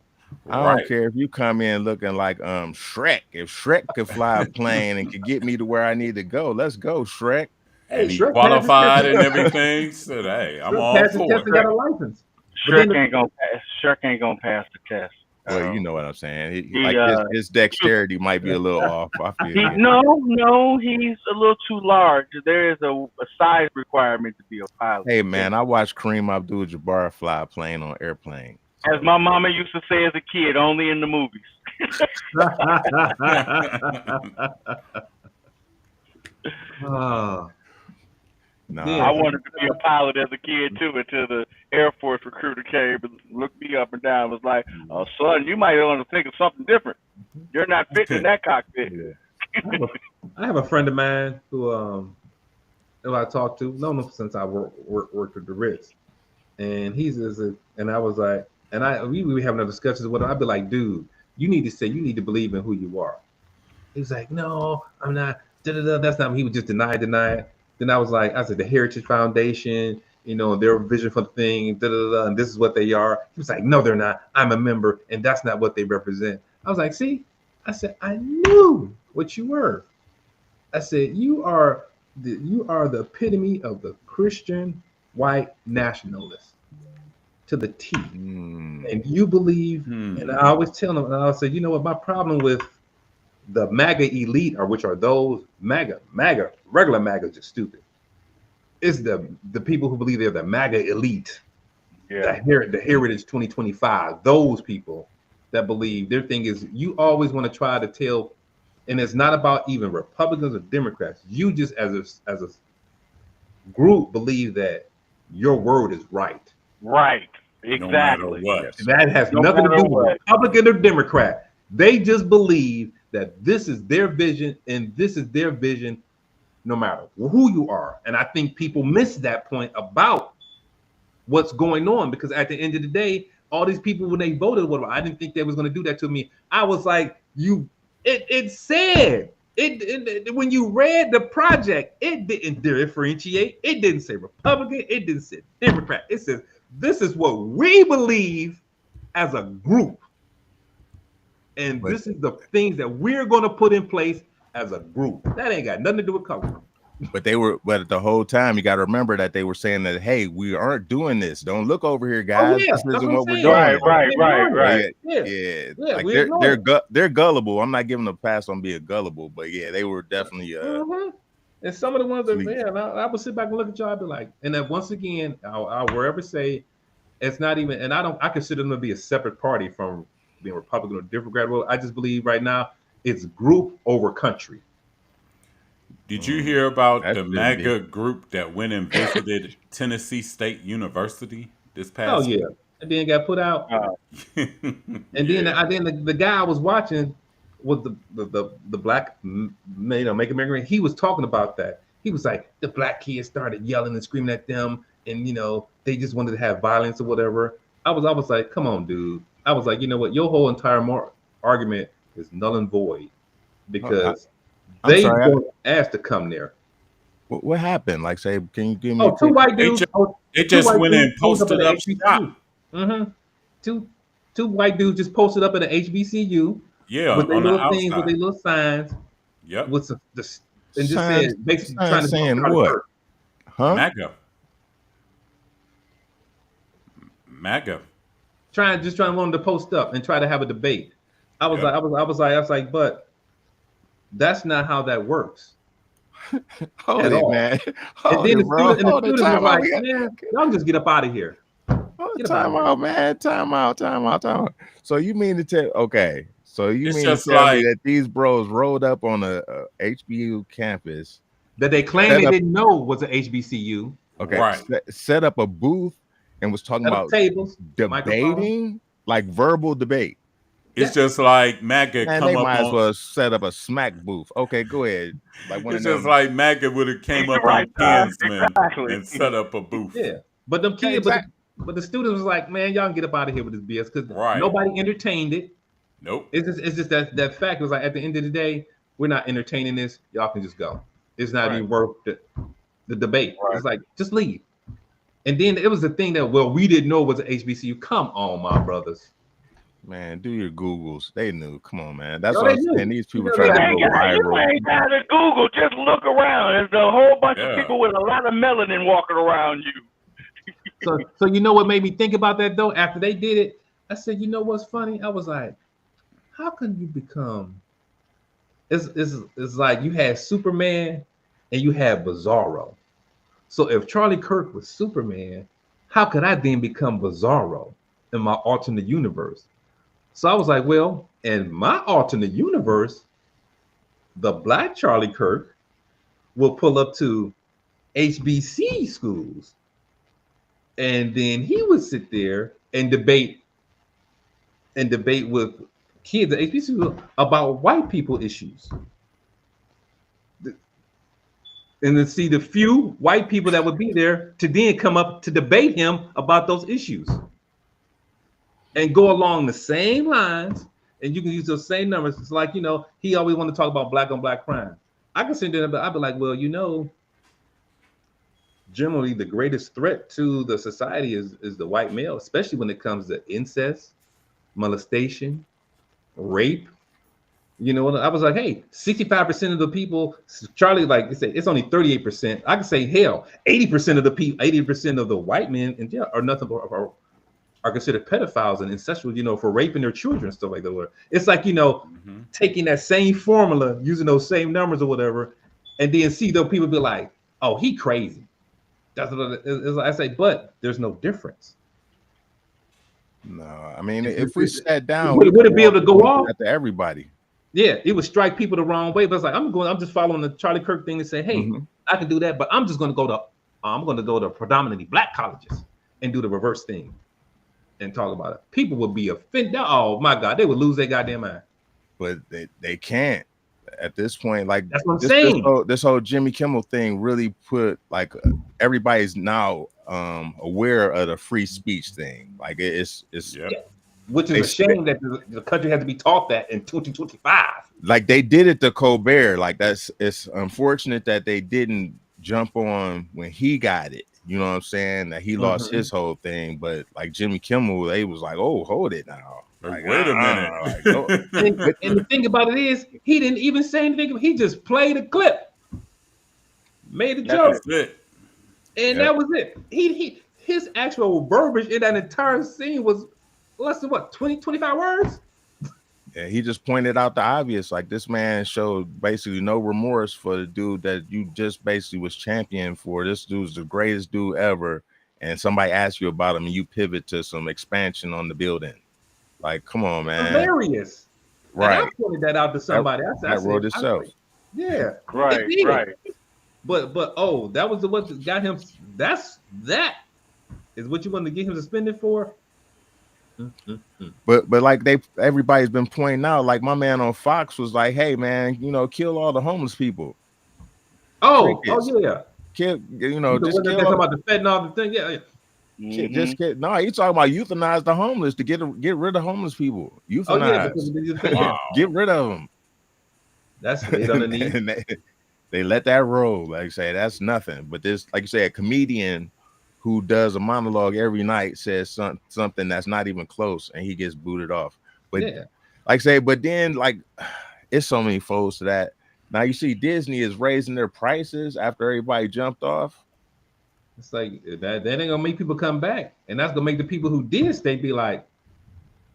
I don't care if you come in looking like Shrek. If Shrek could fly a plane and could get me to where I need to go, let's go, Shrek. And he's qualified and everything. So hey, I'm all for it. Got a license. Shrek ain't gonna pass the test. Well, you know what I'm saying. His dexterity might be a little off. I feel no, he's a little too large. There is a size requirement to be a pilot. Hey man, I watched Kareem Abdul-Jabbar fly a plane on airplane. As my mama used to say as a kid, only in the movies. I wanted to be a pilot as a kid too, until the Air Force recruiter came and looked me up and down. Was like, "Oh, son, you might want to think of something different. You're not fitting in that cockpit." I have a friend of mine who I talked to, known him since I worked with the Ritz, and I was like, we having a discussion with him. I'd be like, dude, you need to believe in who you are. He was like, no, I'm not. That's not. He would just deny it. Then I said the Heritage Foundation, you know, their vision for the thing, and this is what they are. He was like, no, they're not. I'm a member, and that's not what they represent. I was like, see, I said, I knew what you were. I said, you are the epitome of the Christian white nationalist to the T. And you believe, and I always tell them, and I'll say, you know what, my problem with the MAGA elite, or which are those MAGA, regular MAGA is just stupid. It's the people who believe they're the MAGA elite, the Heritage 2025. Those people that believe their thing is, you always want to try to tell, and it's not about even Republicans or Democrats. You just as a group believe that your word is right. Right. Exactly. No matter what. That has nothing to do with Republican or Democrat. They just believe that this is their vision, and this is their vision no matter who you are. And I think people miss that point about what's going on, because at the end of the day, all these people, when they voted, whatever, I didn't think they was going to do that to me. I was like, it said, when you read the project, it didn't differentiate. It didn't say Republican. It didn't say Democrat. It says, this is what we believe as a group. And this is the things that we're going to put in place as a group. That ain't got nothing to do with color. But the whole time you got to remember that they were saying that, hey, we aren't doing this. Don't look over here, guys. Oh, yeah, this isn't what we're saying. doing. Right. Yeah. Yeah, like they're gullible. I'm not giving a pass on being gullible, but yeah, they were definitely And some of the ones that I would sit back and look at y'all, I'd be like, and then once again, I'll wherever say it's not even, and I consider them to be a separate party from being Republican or Democrat. Well, I just believe right now it's group over country. Did you hear about the MAGA group that went and visited Tennessee State University this past? Oh yeah, and then got put out. And then the guy I was watching was the black, Make America Great. He was talking about that. He was like, the black kids started yelling and screaming at them, and they just wanted to have violence or whatever. I was like, come on, dude. I was like, you know what? Your whole entire argument is null and void, because they were asked to come there. What happened? Like, say, can you give me? Two white dudes. They just went and posted up shop. Two white dudes just posted up at an HBCU. Yeah, with their on little the things, with their little signs. Yep. With and just said, basically trying to saying what? Huh? MAGA. Trying to want them to post up and try to have a debate. I was like, but that's not how that works. Hold it, man. And then the students were like, man, y'all just get up out of here. Time out, man. Time out. So you mean to tell? Okay. So you mean to tell me that these bros rolled up on a HBU campus that they claimed they didn't know was an HBCU? Okay. Right. Set up a booth and was talking about tables, debating, like verbal debate. It's just like MAGA. They might as well set up a smack booth. Okay, go ahead. Like it's just like MAGA would have came up on Kinsman and set up a booth. Yeah, but them kids, but the students was like, man, y'all can get up out of here with this BS, because nobody entertained it. Nope. It's just that fact. It was like, at the end of the day, we're not entertaining this. Y'all can just go. It's not even worth the debate. Right. It's like, just leave. And then it was the thing that, well, we didn't know it was an HBCU. Come on, my brothers. Man, do your Googles. They knew. Come on, man. That's what I'm saying. These people trying to go viral. You ain't got to Google. Just look around. There's a whole bunch of people with a lot of melanin walking around you. So you know what made me think about that, though? After they did it, I said, you know what's funny? I was like, how can you become? It's like you had Superman and you had Bizarro. So if Charlie Kirk was Superman, how could I then become Bizarro in my alternate universe? So I was like, well, in my alternate universe, the black Charlie Kirk will pull up to HBC schools, and then he would sit there and debate with kids at HBC about white people issues. And then see the few white people that would be there to then come up to debate him about those issues. And go along the same lines, and you can use those same numbers. It's like, he always wanted to talk about black on black crime. I can sit there, but I'd be like, well, generally the greatest threat to the society is the white male, especially when it comes to incest, molestation, rape. You know, I was like, hey, 65% of the people, Charlie, like you say, it's only 38%. I could say, hell, 80% of the people, 80% of the white men in jail are nothing but are considered pedophiles and incestuous, you know, for raping their children and stuff like that. It's like, you know, taking that same formula, using those same numbers or whatever, and then see those people be like, oh, he crazy. That's what I say, but there's no difference. No, I mean, if we sat down, would it be able to go off to everybody? Yeah, it would strike people the wrong way. But it's like I'm just following the Charlie Kirk thing and say, hey, I can do that, but I'm just going to go to predominantly black colleges and do the reverse thing and talk about it. People would be offended. Oh my God, they would lose their goddamn mind. But they can't at this point. Like that's what I'm saying. This whole Jimmy Kimmel thing really put like everybody's now aware of the free speech thing. Like it's yeah. Which is a shame that the country had to be taught that in 2025. Like they did it to Colbert. Like it's unfortunate that they didn't jump on when he got it. You know what I'm saying? That he lost his whole thing. But like Jimmy Kimmel, they was like, oh, hold it now. Like, wait a minute. Like, oh. and the thing about it is, he didn't even say anything. He just played a clip, made a joke, and that was it. His actual verbiage in that entire scene was less than what, 25 words? Yeah, he just pointed out the obvious. Like this man showed basically no remorse for the dude that you just basically was championing for. This dude's the greatest dude ever. And somebody asks you about him and you pivot to some expansion on the building. Like, come on, man. Hilarious. Right. And I pointed that out to somebody. I wrote itself. Yeah. Right. But oh, that was what got him. That is what you wanted to get him suspended for. But like everybody's been pointing out, like my man on Fox was like, hey man, you know, kill all the homeless people. Oh yeah. Kill, you know, just kill talking about the fentanyl thing. Yeah. Just get no, he's talking about euthanize the homeless to get rid of homeless people. Euthanize. Get rid of them. That's it underneath. They let that roll. Like I say, that's nothing. But this, like you say, a comedian who does a monologue every night says something that's not even close, and he gets booted off. But like I say, but then like it's so many folds to that. Now you see Disney is raising their prices after everybody jumped off. It's like that ain't gonna make people come back, and that's gonna make the people who did stay be like,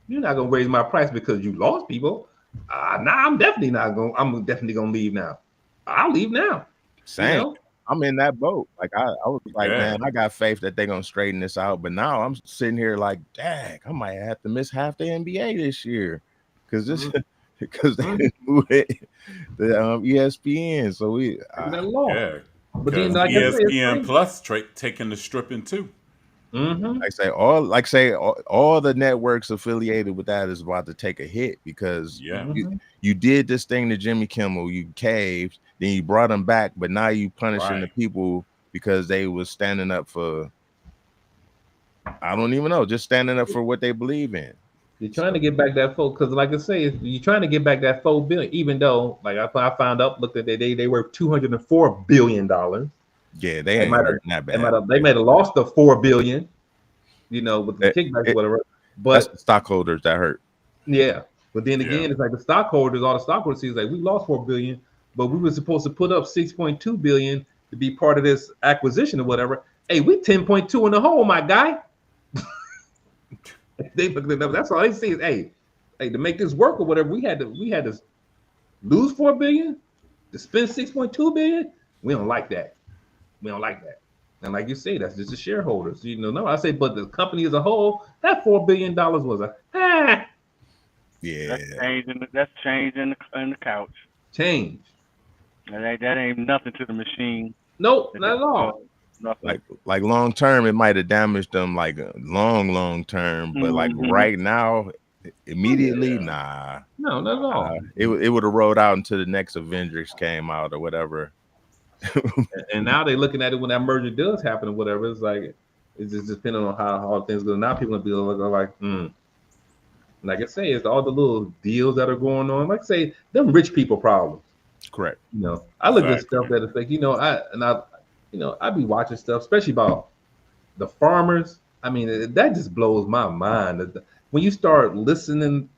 "You're not gonna raise my price because you lost people." I'm definitely not gonna. I'm definitely gonna leave now. I'll leave now. Same. You know? I'm in that boat. Like I was like, man, I got faith that they're gonna straighten this out. But now I'm sitting here like, dang, I might have to miss half the NBA this year because they moved it, the ESPN. So we but then like ESPN Plus taking the stripping too. Like say all the networks affiliated with that is about to take a hit because you did this thing to Jimmy Kimmel, you caved, then you brought him back, but now you punishing the people because they was standing up for, I don't even know, just standing up for what they believe in. You're trying to get back that because like I say, you're trying to get back that $4 billion, even though like I found out, looked at they were $204 billion. Yeah, they ain't hurting that bad. They might have lost the $4 billion, you know, with the kickbacks or whatever. But that's the stockholders that hurt. Yeah. But then again, it's like all the stockholders see like we lost $4 billion, but we were supposed to put up $6.2 billion to be part of this acquisition or whatever. Hey, we 10.2 in the hole, my guy. They looked it up. That's all they see is hey, to make this work or whatever, we had to lose $4 billion to spend $6.2 billion. We don't like that. And like you say, that's just the shareholders. You know, no, I say, but the company as a whole, that $4 billion was yeah. That's change in the couch. Change. That ain't nothing to the machine. Nope, not at all. Nothing. Like long term, it might have damaged them like a long term, but like right now, immediately, nah. No, not at all. It would have rolled out until the next Avengers came out or whatever. And now they're looking at it when that merger does happen or whatever. It's like it's just depending on how things go. Now people will be like, Like I say, it's all the little deals that are going on. Like I say, them rich people problems. Correct. You know, I look at stuff that it's like, you know, I be watching stuff, especially about the farmers. I mean, that just blows my mind. When you start listening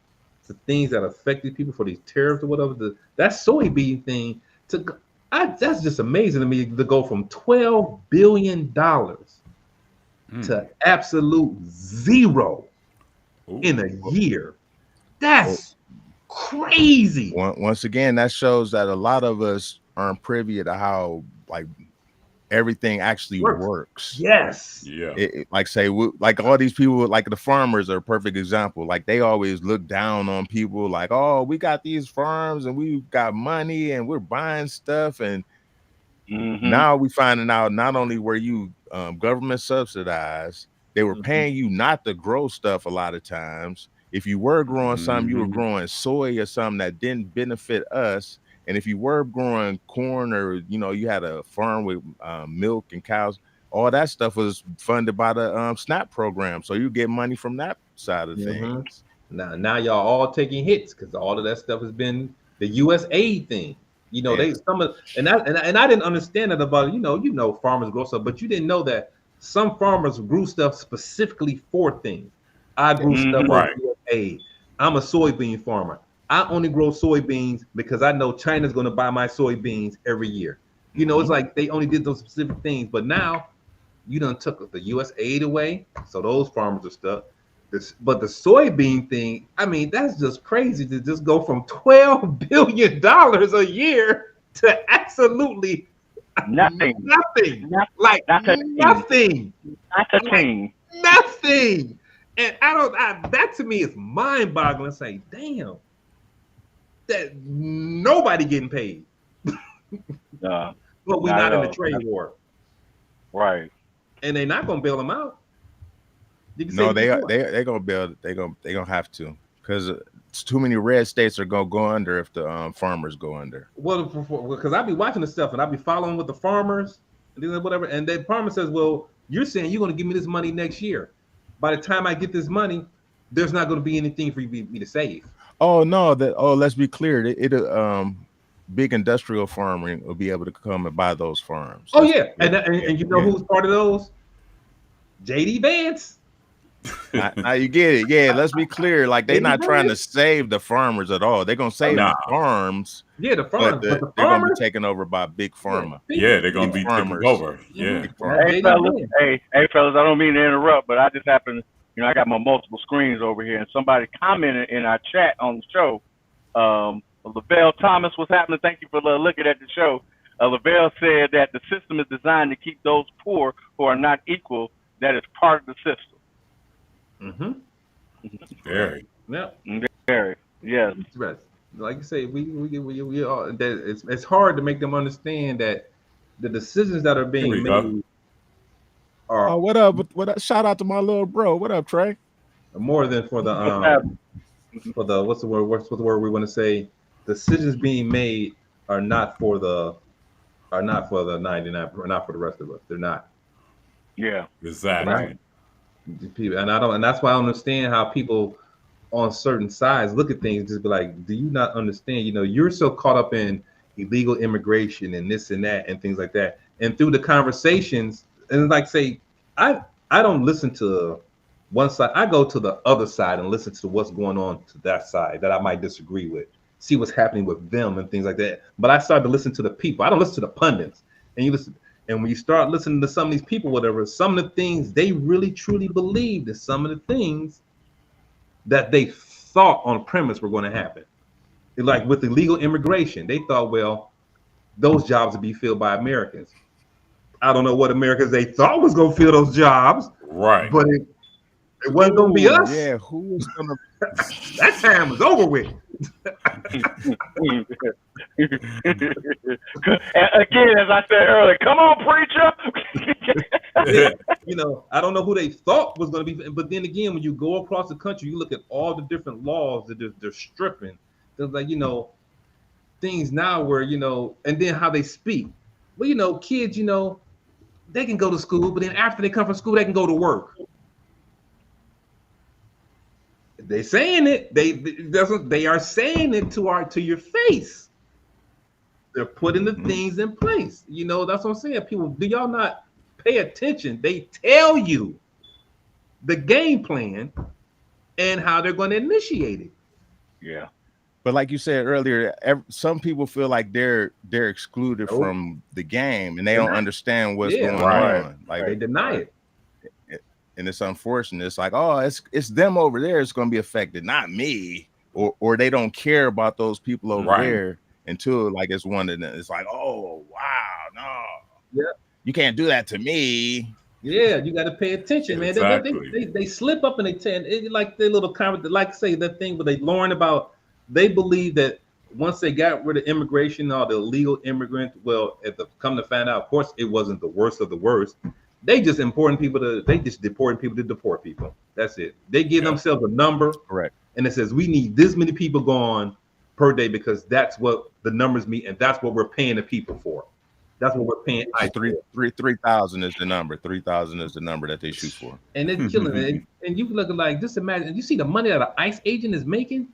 to things that affected people for these tariffs or whatever, that soybean thing that's just amazing to me to go from $12 billion to absolute zero in a year. That's crazy. Once again, that shows that a lot of us aren't privy to how like everything actually works. Yes. Yeah. Like say, like all these people, like the farmers are a perfect example. Like they always look down on people like, oh, we got these farms and we got money and we're buying stuff. And now we finding out not only were you government subsidized, they were paying you not to grow stuff a lot of times. If you were growing something, you were growing soy or something that didn't benefit us. And if you were growing corn or, you had a farm with milk and cows, all that stuff was funded by the SNAP program. So you get money from that side of things. Now y'all all taking hits because all of that stuff has been the U.S. aid thing. And I didn't understand it about farmers grow stuff, but you didn't know that some farmers grew stuff specifically for things. I grew stuff for U.S. aid. I'm a soybean farmer. I only grow soybeans because I know China's going to buy my soybeans every year. It's like they only did those specific things. But now you done took the U.S. aid away, so those farmers are stuck. But the soybean thing, I mean, that's just crazy to just go from $12 billion a year to absolutely nothing. Nothing. And that to me is mind-boggling. Say, damn, that nobody getting paid. But we're not in the trade war, right? And they're not gonna bail them out. No, they're gonna bail. They're gonna have to, because too many red states are gonna go under if the farmers go under. Well, because I be watching the stuff and I be following with the farmers and whatever, and the farmer says, "Well, you're saying you're gonna give me this money next year. By the time I get this money, there's not gonna be anything for me to save." Oh no! Let's be clear. Big industrial farming will be able to come and buy those farms. Oh yeah, and you know who's part of those? JD Vance. Now you get it. Yeah, let's be clear. Like they're not trying to save the farmers at all. They're gonna save the farms. Yeah, the farms. But they're gonna be taken over by big pharma. Yeah, they're gonna be taken over. Yeah. Hey fellas, I don't mean to interrupt, but I just happened. I got my multiple screens over here, and somebody commented in our chat on the show. Lavelle Thomas, what's happening? Thank you for looking at the show. Lavelle said that the system is designed to keep those poor who are not equal. That is part of the system. Very. Yeah. Very. Yes. Like you say, we all. It's hard to make them understand that the decisions that are being made are. Oh, what up? Shout out to my little bro. What up, Trey? More than for the what's the word we want to say? Decisions being made are not for the 99, or not for the rest of us. They're not. Yeah, exactly. Right. And that's why I understand how people on certain sides look at things, just be like, do you not understand? You're so caught up in illegal immigration and this and that and things like that. And through the conversations, and like say, I don't listen to one side. I go to the other side and listen to what's going on to that side that I might disagree with, see what's happening with them and things like that. But I started to listen to the people. I don't listen to the pundits. And when you start listening to some of these people, whatever, some of the things they really truly believed, and some of the things that they thought on premise were going to happen. Like with illegal immigration, they thought, well, those jobs would be filled by Americans. I don't know what Americans they thought was going to fill those jobs. Right. But it wasn't going to be us. Yeah, who was going to? That time was over with. Again, as I said earlier, come on, preacher. I don't know who they thought was going to be, but then again, when you go across the country, you look at all the different laws that they're stripping. There's like things now where and then how they speak. Well, kids, they can go to school, but then after they come from school, they can go to work. They saying it. They are saying it to your face. They're putting the things in place. You know, that's what I'm saying. People, do y'all not pay attention? They tell you the game plan and how they're going to initiate it. Yeah. But like you said earlier, some people feel like they're excluded from the game and they don't understand what's going on. Like they deny it. And it's unfortunate. It's like, oh, it's them over there. It's going to be affected, not me. Or they don't care about those people over there until like it's one of them. It's like, oh wow, no, you can't do that to me. Yeah, you got to pay attention, man. They slip up and they tend like their little comment. Like say that thing where they learn about. They believe that once they got rid of immigration, all the illegal immigrants. Well, come to find out, of course, it wasn't the worst of the worst. They just deporting people to deport people. That's it. They give themselves a number, correct, and it says we need this many people gone per day because that's what the numbers mean, and that's what we're paying the people for. That's what we're paying. 3,000 is the number. 3,000 is the number that they shoot for, and they're killing it. And you look like just imagine. You see the money that an ICE agent is making.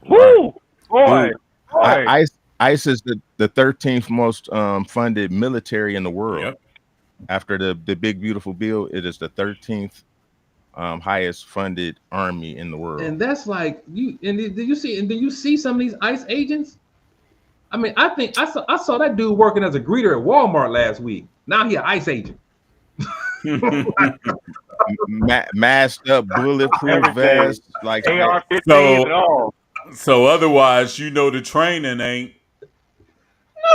Woo, boy. ICE is the 13th most funded military in the world. Yep. After the big beautiful bill, it is the 13th highest funded army in the world. And that's like you. And did you see some of these ICE agents? I mean, I think I saw that dude working as a greeter at Walmart last week. Now he an ICE agent. Masked up, bulletproof vest, like AR-15 and all. So otherwise, the training ain't.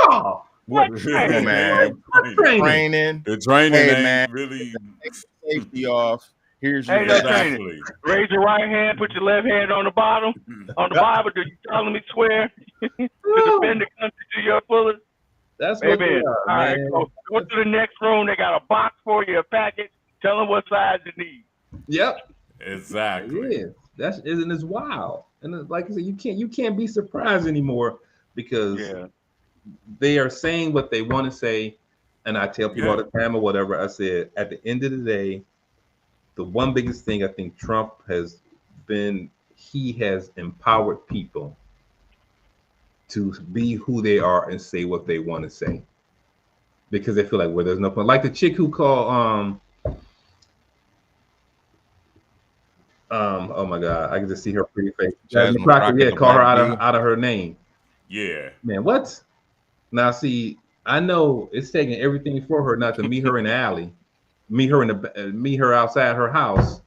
No. What training, man? Training. The training ain't man. Really. Take safety off. Here's your exactly. Raise your right hand. Put your left hand on the bottom. On the Bible, do you solemnly swear to defend the country to your fullest? That's what Amen. All right, go to the next room. They got a box for you, a package. Tell them what size you need. Yep. Exactly. Yeah. It's wild. And like I said, you can't be surprised anymore because they are saying what they want to say. And I tell people all the time or whatever, I said, at the end of the day, the one biggest thing I think Trump has been, he has empowered people to be who they are and say what they want to say. Because they feel like, well, there's no point. Like the chick who called, oh my God, I can just see her pretty face. Jasmine Crockett, call her out of her name. Yeah. Man, what? Now, see, I know it's taking everything for her not to meet her in the alley, meet her outside her house,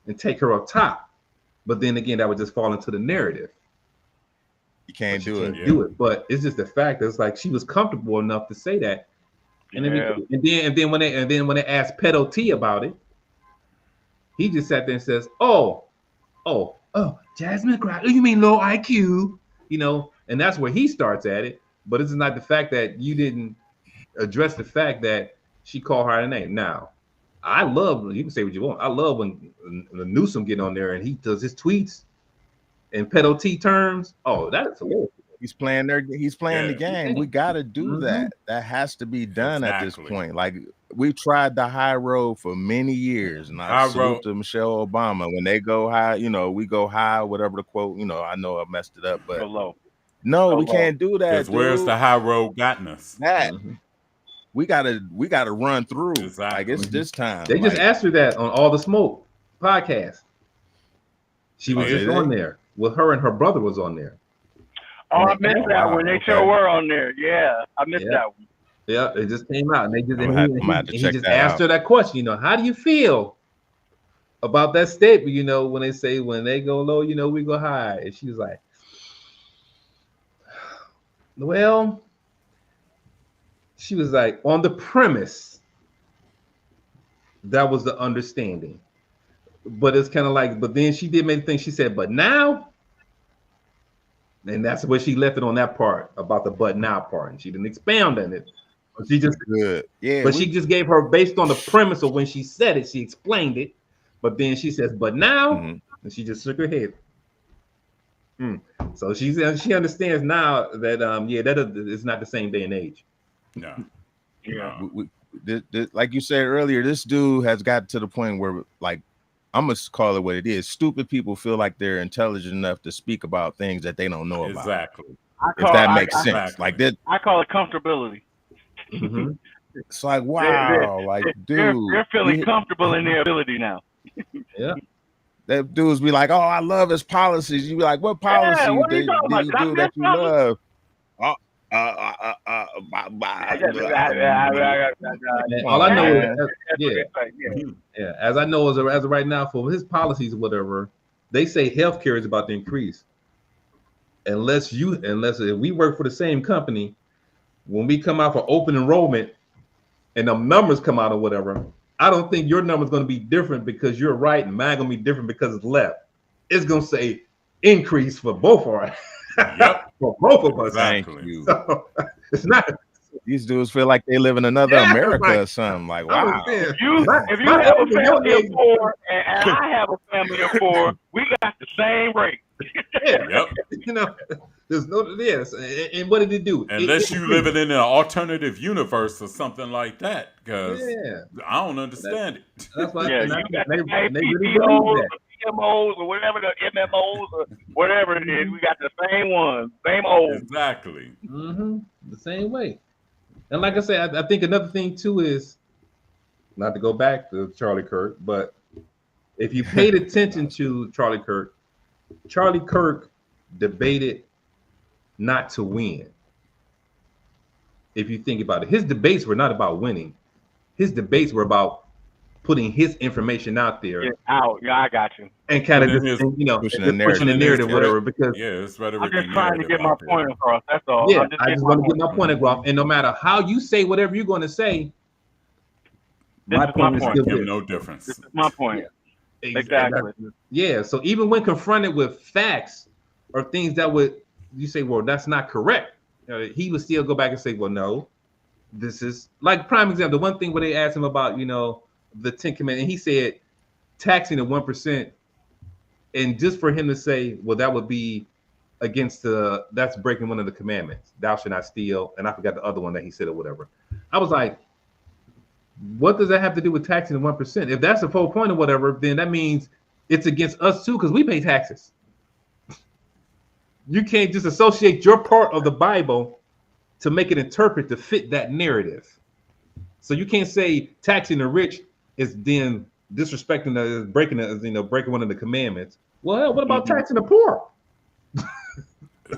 and take her up top. But then again, that would just fall into the narrative. You can't do it. But it's just the fact that it's like she was comfortable enough to say that. And then when they asked Pedo T about it, he just sat there and says, "Oh, Jasmine Crockett, you mean low IQ?" And that's where he starts at it. But it's not the fact that you didn't address the fact that she called her a name. Now, I love, you can say what you want. I love when Newsom get on there and he does his tweets in Pedo T terms. Oh, that is hilarious. He's playing the game. We got to do that. That has to be done at this point. Like, we tried the high road for many years, and I salute to Michelle Obama. When they go high, we go high, whatever the quote. I know I messed it up, but no, we can't do that. Where's the high road gotten us? That we gotta run through. Exactly. Like it's this time. They just asked her that on All the Smoke podcast. She was just on there. Well, her and her brother was on there. Oh, I missed that one. They sure were on there. Yeah, I missed that one. Yeah, it just came out, and they just he just asked her that question. How do you feel about that statement? When they say when they go low, we go high, and she was like, "Well," she was like, "on the premise, that was the understanding." But it's kind of like, but then she did make the thing. She said, "But now." And that's where she left it on that part about the "but now" part, and she didn't expound on it. But she just she just gave her based on the premise of when she said it. She explained it, but then she says, "But now," and she just shook her head. So she understands now that that is not the same day and age. No, like you said earlier, this dude has got to the point where, like, I'm gonna call it what it is. Stupid people feel like they're intelligent enough to speak about things that they don't know about. Exactly. If that makes sense. Exactly. Like that, I call it comfortability. Mhm. it's like wow, like dude, they're feeling comfortable in their ability now. Yeah. That dudes be like, oh, I love his policies. You be like, what Yeah, policy what are you did talking about? you Did I do miss that you something? love? Oh, Man, all I know man. is yeah. As I know as of right now, for his policies or whatever, they say healthcare is about to increase. Unless if we work for the same company, when we come out for open enrollment and the numbers come out or whatever, I don't think your number is going to be different because you're right and mine going to be different because it's left. It's going to say increase for both of us. Yep. For both of us. Thank Exactly. you. So, it's not. These dudes feel like they live in another Yeah, America like, or something. Like, I wow. was saying, If you my have a eggs and your family of eggs- 4 and I have a family of 4, we got the same rate. Yeah, Yep. you know, there's no yes. And what did it do? Unless you living in an alternative universe or something like that, because Yeah, I don't understand it. that's why. Yeah, and you got the they really PPOs believe or that. PMOs or whatever, the MMOs or whatever it is. We got the same ones, same old. Exactly. Mm-hmm. The same way. And like I said, I think another thing too is not to go back to Charlie Kirk, but if you paid attention to Charlie Kirk debated not to win. If you think about it, his debates were not about winning. His debates were about putting his information out there. Yeah, out. Yeah, I got you. And kind of Putting just, his- you know, pushing just the pushing the narrative, narrative. whatever, because Yeah, it's rhetoric. I'm just and trying to narrative get my out there. point across. That's all. yeah, I'm just I getting just my want to point. get my point across. And no matter how you say whatever you're going to say, This my is my point is point. still Give there. no difference. This is my point. Exactly. Yeah. So even when confronted with facts or things that would you say, well, that's not correct, he would still go back and say, well, no, this is like prime example. The one thing where they asked him about, you know, the 10 Commandments, and he said taxing at 1%, and just for him to say, well, that would be against that's breaking one of the commandments. Thou shalt not steal, and I forgot the other one that he said or whatever. I was like, what does that have to do with taxing at 1%? If that's the whole point or whatever, then that means it's against us too because we pay taxes. You can't just associate your part of the Bible to make it interpret to fit that narrative. So you can't say taxing the rich is then disrespecting breaking one of the commandments. Well, what about taxing the poor?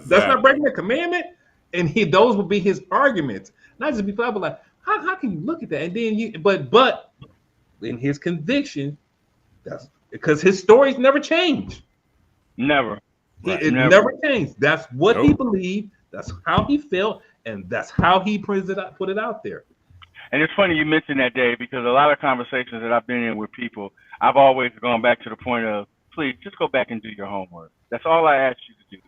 That's not breaking the commandment. And those would be his arguments. Not just be like, how can you look at that? And then but in his conviction, that's because his stories never change. Never. It never changed. That's what he believed. That's how he felt, and that's how he put it out there. And it's funny you mentioned that, Dave, because a lot of conversations that I've been in with people, I've always gone back to the point of, please just go back and do your homework. That's all I ask you to do.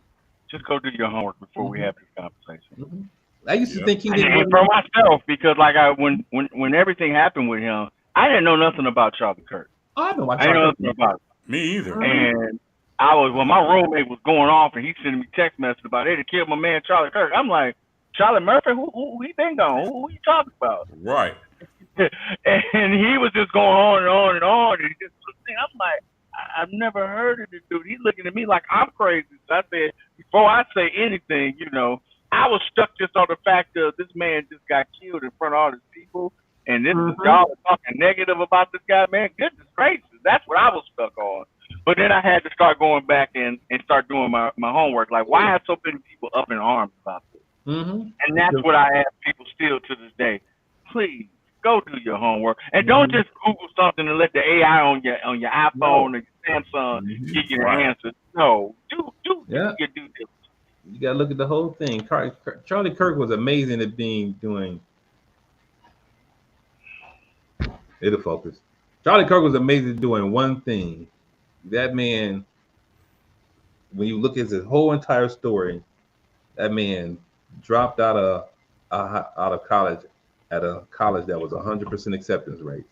Just go do your homework before we have this conversation. Mm-hmm. I used to think he didn't. And for myself, because like when everything happened with him, I didn't know nothing about Charlie Kirk. I know I didn't know nothing about it. Me either. And my roommate was going off and he sending me text messages about, hey, they killed my man Charlie Kirk. I'm like, Charlie Murphy? Who he been gone? Who you talking about? Right. And he was just going on and on and on. And I'm like, I've never heard of this dude. He's looking at me like I'm crazy. So I said, before I say anything, I was stuck just on the fact of this man just got killed in front of all these people. And this y'all are talking negative about this guy, man. Goodness gracious. That's what I was stuck on. But then I had to start going back and start doing my homework. Like, why have so many people up in arms about this? Mm-hmm. And that's what I ask people still to this day. Please go do your homework and don't just Google something and let the AI on your iPhone or your Samsung give you the answers. No, do your due diligence. You gotta look at the whole thing. Charlie Kirk was amazing at doing. It'll focus. Charlie Kirk was amazing at doing one thing. That man, when you look at his whole entire story, that man dropped out of college at a college that was 100% acceptance rate.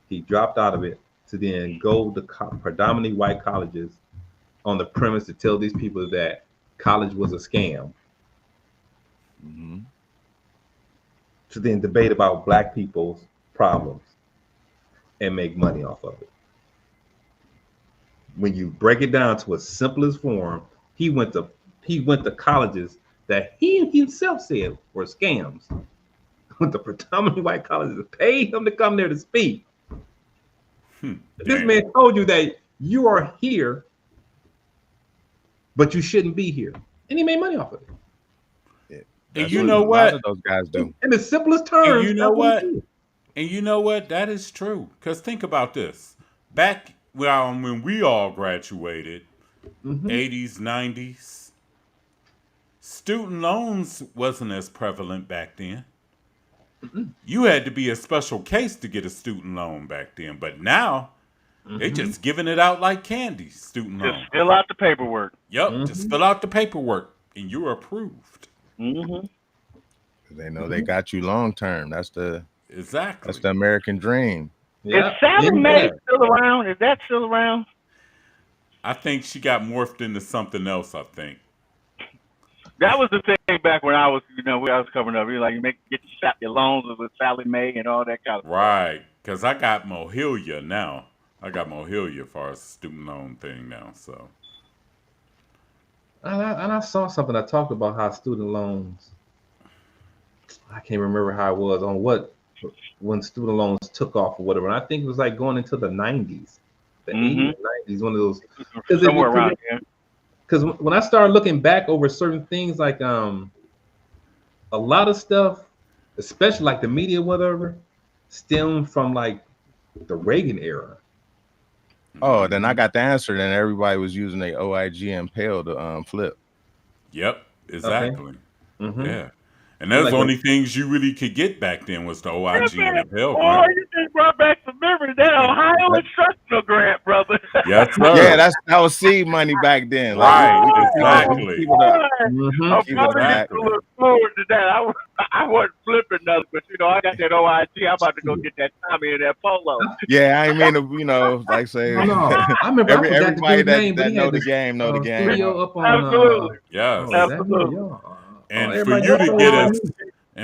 He dropped out of it to then go to predominantly white colleges on the premise to tell these people that college was a scam. Mm-hmm. To then debate about black people's problems and make money off of it. When you break it down to its simplest form, he went to colleges that he himself said were scams. The predominantly white colleges paid him to come there to speak. This man told you that you are here, but you shouldn't be here, and he made money off of it. And you know what? A lot of those guys do. In the simplest terms. And you know what? And you know what? That is true. Because think about this. Back when we all graduated, 80s, 90s, student loans wasn't as prevalent back then. You had to be a special case to get a student loan back then. But now, they just giving it out like candy, student loan. Just fill out the paperwork. Yep, just fill out the paperwork, and you're approved. They know they got you long term. That's the American dream. Yeah. Is Sally Mae still around? Is that still around? I think she got morphed into something else. I think that was the thing back when I was, when I was coming up. You like get your loans with Sally Mae and all that kind of stuff. Right, because I got Mohilia now. I got Mohilia as far as student loan thing now. So, and I saw something that talked about how student loans. I can't remember how it was on when student loans took off or whatever. And I think it was like going into the 90s, the 80s, 90s, one of those. Somewhere around here. Because when I started looking back over certain things, like a lot of stuff, especially like the media, whatever, stemmed from like the Reagan era. Oh, then I got the answer. Then everybody was using a OIG and Pale to flip. Yep, exactly. Okay. Yeah. And those only things you really could get back then was the OIG and the Pell Grant. Oh, you just brought back some memories. That Ohio instructional grant, brother. Yes, sir. Yeah, that was seed money back then. Right, exactly. I'm probably going to look forward to that. I wasn't flipping nothing, but I got that OIG. I'm about to go get that Tommy and that Polo. Yeah, I ain't mean to, like say. No, I remember everybody that know the game know the game. Absolutely. Yes. Absolutely. And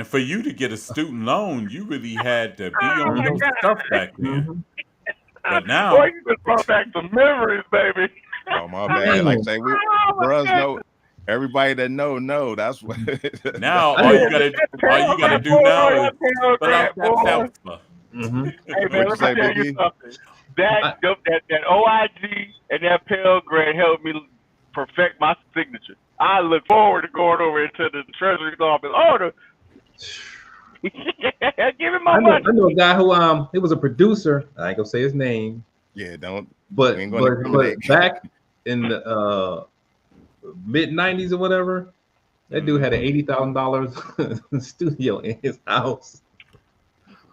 for you to get a student loan, you really had to be on your stuff back then. But now, boy, you just brought back some memories, baby. Oh my bad. Like I say, bros know. Everybody that know. That's what. Now all you gotta do now is fill out that FAFSA. Hey man, let me tell you something. That OIG and that Pell Grant helped me perfect my signature. I look forward to going over into the Treasury's office. Give him my money. I know a guy who he was a producer. I ain't gonna say his name. Yeah, don't. But back in the mid '90s or whatever, that dude had an $80,000 studio in his house.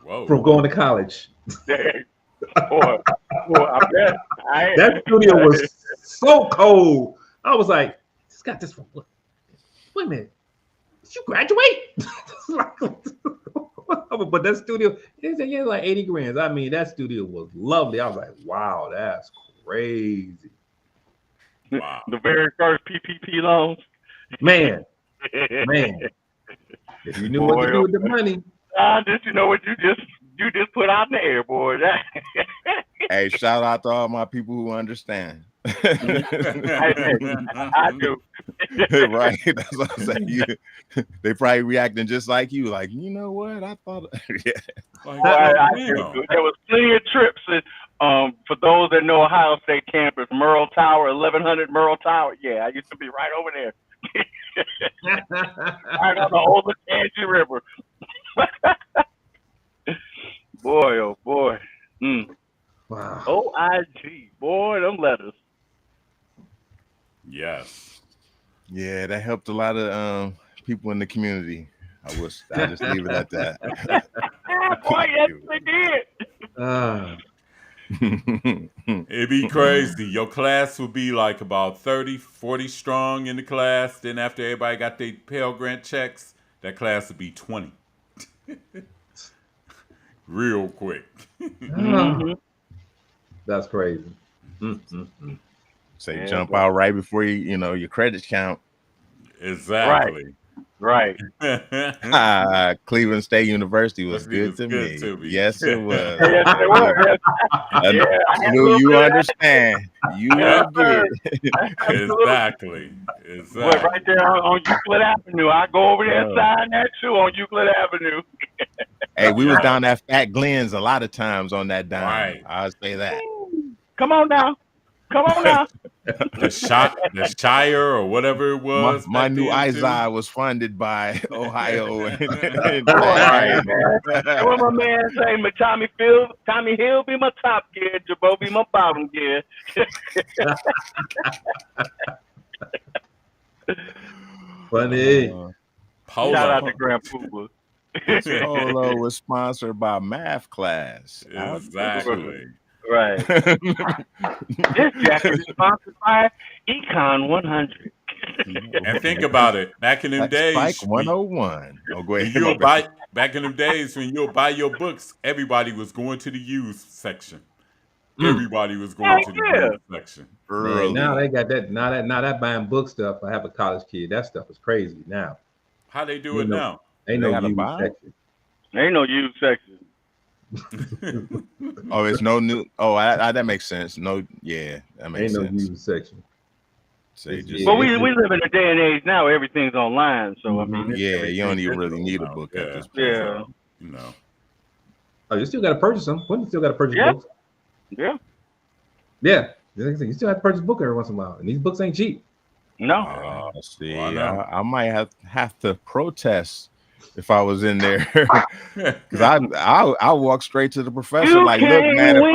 Whoa. From going to college. Dang. Boy, I bet. That studio was so cold. I was like, "This got this from what? Wait a minute, did you graduate?" But that studio, he said, "Yeah, like 80 grand." I mean, that studio was lovely. I was like, "Wow, that's crazy." Wow. The very first PPP loans. Man. If you knew what to do with the money. Just you know what you just put out in the air, boy. Hey, shout out to all my people who understand. I do. Right, that's what I'm saying. They probably reacting just like you, like, you know what? I thought, yeah. There was plenty of trips, and for those that know Ohio State campus, Merle Tower, 1100 Merle Tower. Yeah, I used to be right over there, right on the old Angie River. Boy, oh boy. Wow. OIG, boy, them letters. Yes. Yeah, that helped a lot of people in the community. I just leave it at that. Boy, yes, they did. It'd be crazy. Your class would be like about 30, 40 strong in the class. Then after everybody got their Pell Grant checks, that class would be 20. Real quick. That's crazy. Say jump out right before your credits count. Exactly. Right. Cleveland State University was It good was to good me. to me. Yes, it was. Yes, they were. Yes. I Yeah, I had a knew little you bit of that. understand. You Yes, would sir. get. I had a little. Exactly. But right there on Euclid Avenue, I go over there and Yo. sign that too on Euclid Avenue. Hey, we was Yeah. down at Fat Glenn's a lot of times on that dime. Right. I'll say that. Come on now. Come on now. The Shire or whatever it was. My back new then, too. IZI was funded by Ohio. And Right, man. And what my man say, my Tommy Hill be my top gear, Jabot be my bottom gear. Funny. Polo. Shout out to Grand Pooba. Polo was sponsored by Math Class. Exactly. Right. This jacket is sponsored by Econ 100. And think about it. Back in them days, Spike 101. Oh, go ahead. you'll buy back in them days when you'll buy your books, everybody was going to the used section. Everybody was going to the used section. Man, now they got that. Now that buying book stuff. I have a college kid. That stuff is crazy now. How they do it now? Ain't They no gotta used buy? section. Ain't no used section. Oh, it's no new. Oh, that makes sense. No, yeah, that makes Ain't no sense. used section. Say just But we live in a day and age now. Everything's online, so I mean, yeah, you don't even really need a now. book Yeah. at this point. yeah, You know. Oh, you still got to purchase them. Women still got to purchase Yeah. books. yeah. Yeah, you still have to purchase a book every once in a while, and these books ain't cheap. No, See, Well, I know. I might have to protest if I was in there because I walk straight to the professor you like, look, can't man, win,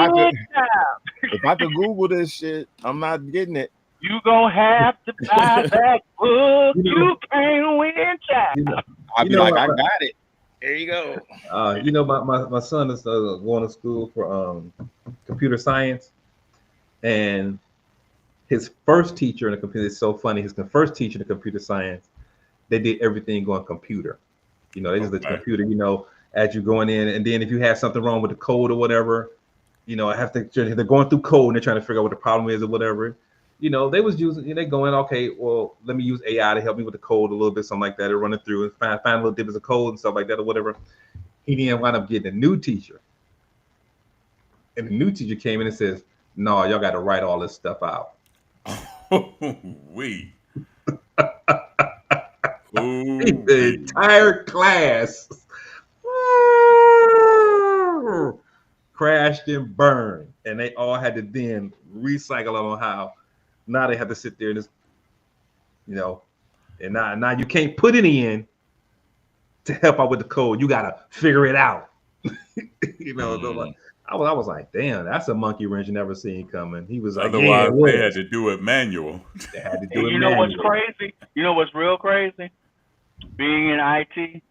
child. if I could Google this shit, I'm not getting it. You gonna have to buy that book. You can't win, child. I'd You be know like, what, I got it. There you go. You know, my son is going to school for computer science, and his first teacher in the computer is so funny. His first teacher in the computer science, they did everything on computer. You know, they just the computer. You know, as you're going in, and then if you have something wrong with the code or whatever, you know, they're going through code and they're trying to figure out what the problem is or whatever. You know, they was using, they going, okay, well, let me use AI to help me with the code a little bit, something like that, and run it through and find little difference of code and stuff like that or whatever. He didn't wind up getting a new teacher. And the new teacher came in and says, no, y'all got to write all this stuff out. The entire class crashed and burned, and they all had to then recycle on how now they have to sit there and just, you know, and now you can't put any in to help out with the code. You gotta figure it out. You know, so I was like, damn, that's a monkey wrench you never seen coming. He was like, otherwise they had to do it manual. They had to do And it you know manually. what's crazy? You know what's real crazy? Being in IT.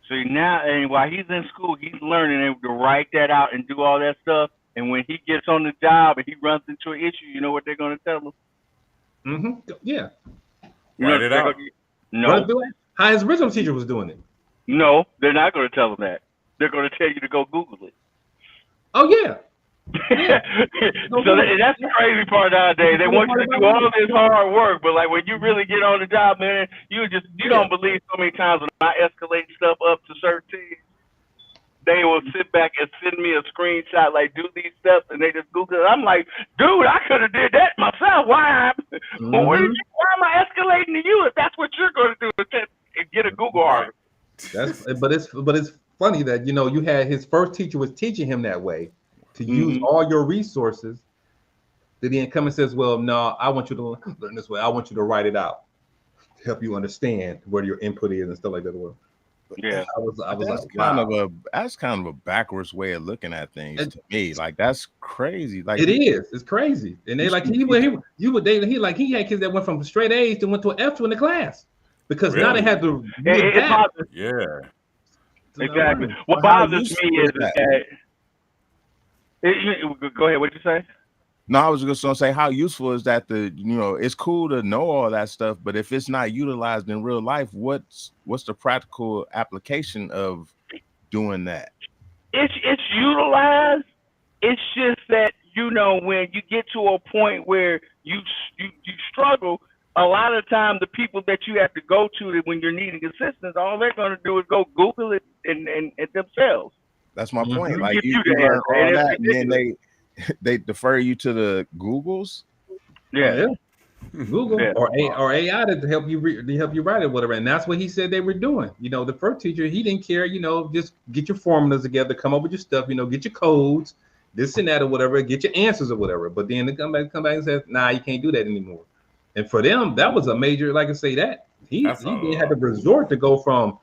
So now, and while he's in school, he's learning to write that out and do all that stuff. And when he gets on the job and he runs into an issue, you know what they're going to tell him? Yeah. Write it out. No, How his original teacher was doing it. no, they're not going to tell him that. They're going to tell you to go Google it. Oh yeah. So that's the crazy part nowadays. They want you to do all this hard work, but like when you really get on the job, man, you don't believe so many times when I escalate stuff up to certain teams, they will sit back and send me a screenshot like do these steps, and they just Google it. I'm like, dude, I could have did that myself. Why? Well, why am I escalating to you if that's what you're going to do? And get a Google article. But it's funny that, you know, you had his first teacher was teaching him that way to use all your resources. Then he come and says, well, no, I want you to learn this way. I want you to write it out to help you understand where your input is and stuff like that. Yeah, I was That's like, kind wow. of a backwards way of looking at things to me. Like that's crazy. Like It is. It's crazy. And they like he had kids that went from straight A's to went to an F2 in the class because now they had to Yeah. Exactly. What bothers me is that. Go ahead. What'd you say? No, I was just gonna say, how useful is that? It's cool to know all that stuff, but if it's not utilized in real life, what's the practical application of doing that? It's utilized. It's just that when you get to a point where you struggle, a lot of times the people that you have to go to when you're needing assistance, all they're going to do is go Google it and themselves. That's my point. Mhm. Like Give you you the learn answer, all and it's that, and then ridiculous. they defer you to the Googles. Yeah. Google Yeah. or AI to help you write it, whatever. And that's what he said they were doing. You know, the first teacher, he didn't care. You know, just get your formulas together, come up with your stuff. You know, get your codes, this and that or whatever, get your answers or whatever. But then they come back and say, nah, you can't do that anymore. And for them, that was a major, like I say, that he had to resort to go from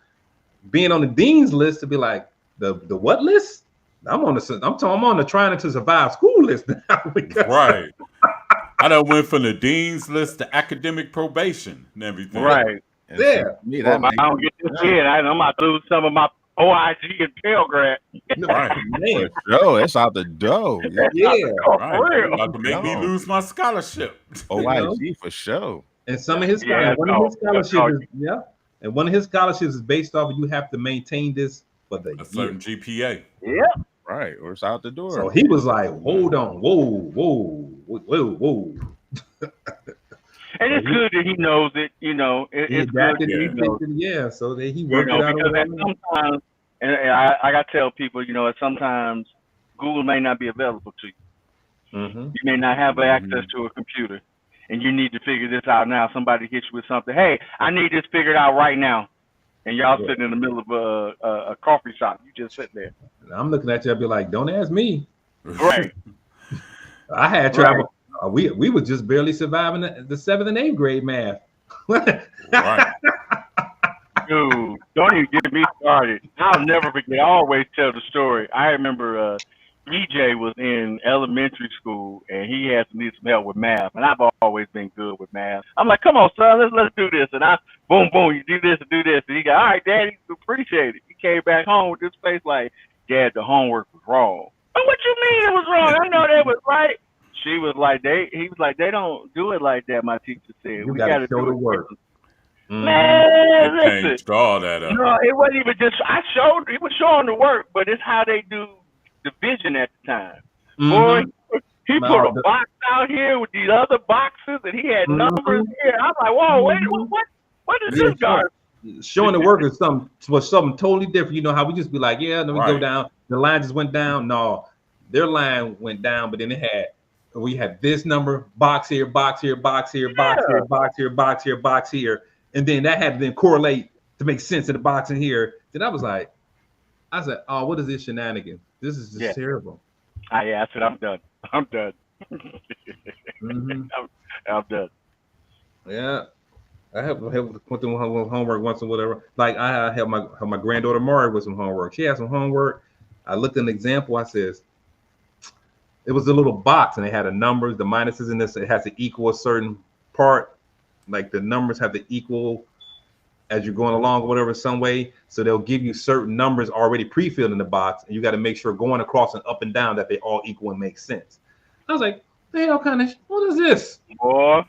being on the dean's list to be like the what list? I'm on the trying to survive school list now. Right. I done went from the dean's list to academic probation and everything. Right. And Yeah. me, Well, that if I don't get this kid, I'm about to lose some of my OIG and Pell Grant. Right. Man. Joe, it's out the door. Yeah. Oh, Right. for real. About to make me lose my scholarship. OIG for sure. And some of his one of his scholarships is based off of you have to maintain this for the A certain GPA. Yeah. Right, or it's out the door. So he was like, hold on, whoa. And it's good that he knows it, you know. It's good that he knows it. Yeah, so that he worked it out. Because sometimes, and I got to tell people, you know, sometimes Google may not be available to you. Mm-hmm. You may not have access to a computer, and you need to figure this out now. Somebody hits you with something. Hey, I need this figured out right now. And y'all sitting in the middle of a coffee shop. You just sit there. And I'm looking at you. I'll be like, don't ask me. Right. I had trouble. We were just barely surviving the 7th and 8th grade math. Right. Dude, don't even get me started. I'll never forget. I always tell the story. I remember EJ was in elementary school and he had to need some help with math. And I've always been good with math. I'm like, come on, son, let's do this. And I boom, you do this and do this. And he got, all right, Daddy, appreciate it. He came back home with this face like, Dad, the homework was wrong. Oh, what you mean it was wrong? I know that was right. He was like, they don't do it like that, my teacher said. You we gotta show do the work. Man, listen. Changed all that up. No, it wasn't even just, he was showing the work, but it's how they do division at the time. Boy, he put a box out here with these other boxes and he had numbers here. I'm like, whoa, wait, what is this guy? Showing the work is something totally different. You know how we just be like, yeah, then we go down. The line just went down. No, their line went down, but then we had this number, box here, box here, box here, box here, box here, box here, box here. And then that had to then correlate to make sense of the box in here. Then I said, oh, what is this shenanigan? This is just terrible. I said, I'm done. I'm done. I'm done. Yeah. I helped with them homework once or whatever. Like I helped my granddaughter Mari with some homework. She had some homework. I looked at an example. I says, it was a little box and it had the numbers, the minuses in this. It has to equal a certain part. Like the numbers have to equal as you're going along or whatever, some way. So they'll give you certain numbers already pre-filled in the box. And you got to make sure going across and up and down that they all equal and make sense. I was like, the hell kind of, what is this? Boy.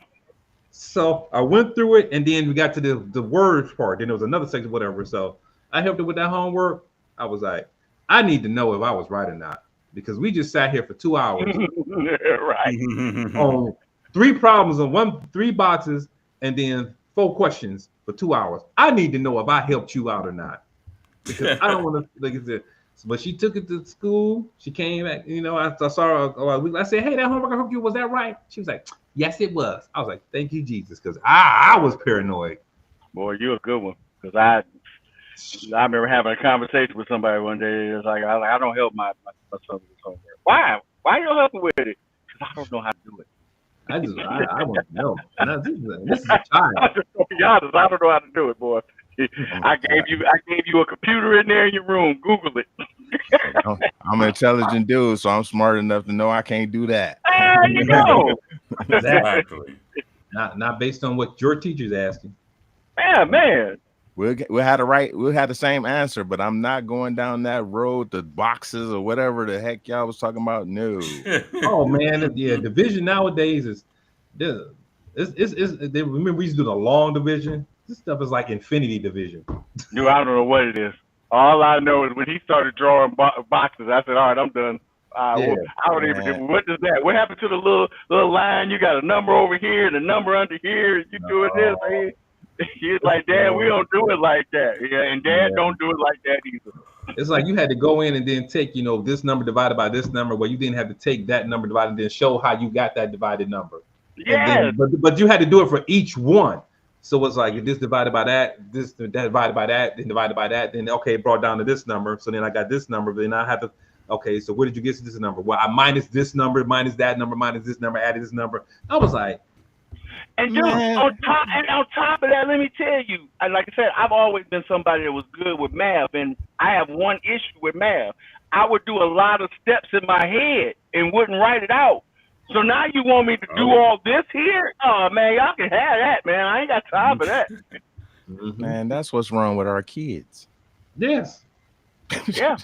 So I went through it and then we got to the words part. Then there was another section, whatever. So I helped her with that homework. I was like, I need to know if I was right or not. Because we just sat here for 2 hours right. on 3 problems on 3 boxes and then 4 questions for 2 hours. I need to know if I helped you out or not. Because I don't want to, like I said, but she took it to school. She came back, you know, I saw her. I said, hey, that homework I helped you, was that right? She was like, yes, it was. I was like, thank you, Jesus, because I was paranoid. Boy, you're a good one. Because I remember having a conversation with somebody one day. It was like, I don't help my son with his homework. Why? Why you don't help him with it? Because I don't know how to do it. I want to know. This is a child. I'm just gonna be honest. I don't know how to do it, boy. I gave you a computer in there in your room. Google it. I'm an intelligent dude, so I'm smart enough to know I can't do that. You know. Exactly. Not based on what your teacher's asking. Yeah, man. We'll have the same answer, but I'm not going down that road to boxes or whatever the heck y'all was talking about. No. Oh man, yeah, division nowadays is remember we used to do the long division. This stuff is like infinity division. Dude, I don't know what it is. All I know is when he started drawing boxes, I said, all right, I'm done. Yeah. I don't even. What is that? What happened to the little line? You got a number over here and a number under here. And you doing this? He's like, Dad, we don't do it like that. Yeah, and Dad don't do it like that either. It's like you had to go in and then take, this number divided by this number, where you didn't have to take that number divided and then show how you got that divided number. Yeah. But you had to do it for each one. So it's like this divided by that, this divided by that, then divided by that, then okay, it brought down to this number. So then I got this number, but then I have to, okay, so where did you get to this number? Well, I minus this number, minus that number, minus this number, added this number. I was like, and dude, on top of that, let me tell you, like I said, I've always been somebody that was good with math, and I have one issue with math. I would do a lot of steps in my head and wouldn't write it out. So now you want me to do all this here? Oh man, y'all can have that, man. I ain't got time for that. Man, that's what's wrong with our kids. Yes. Yeah.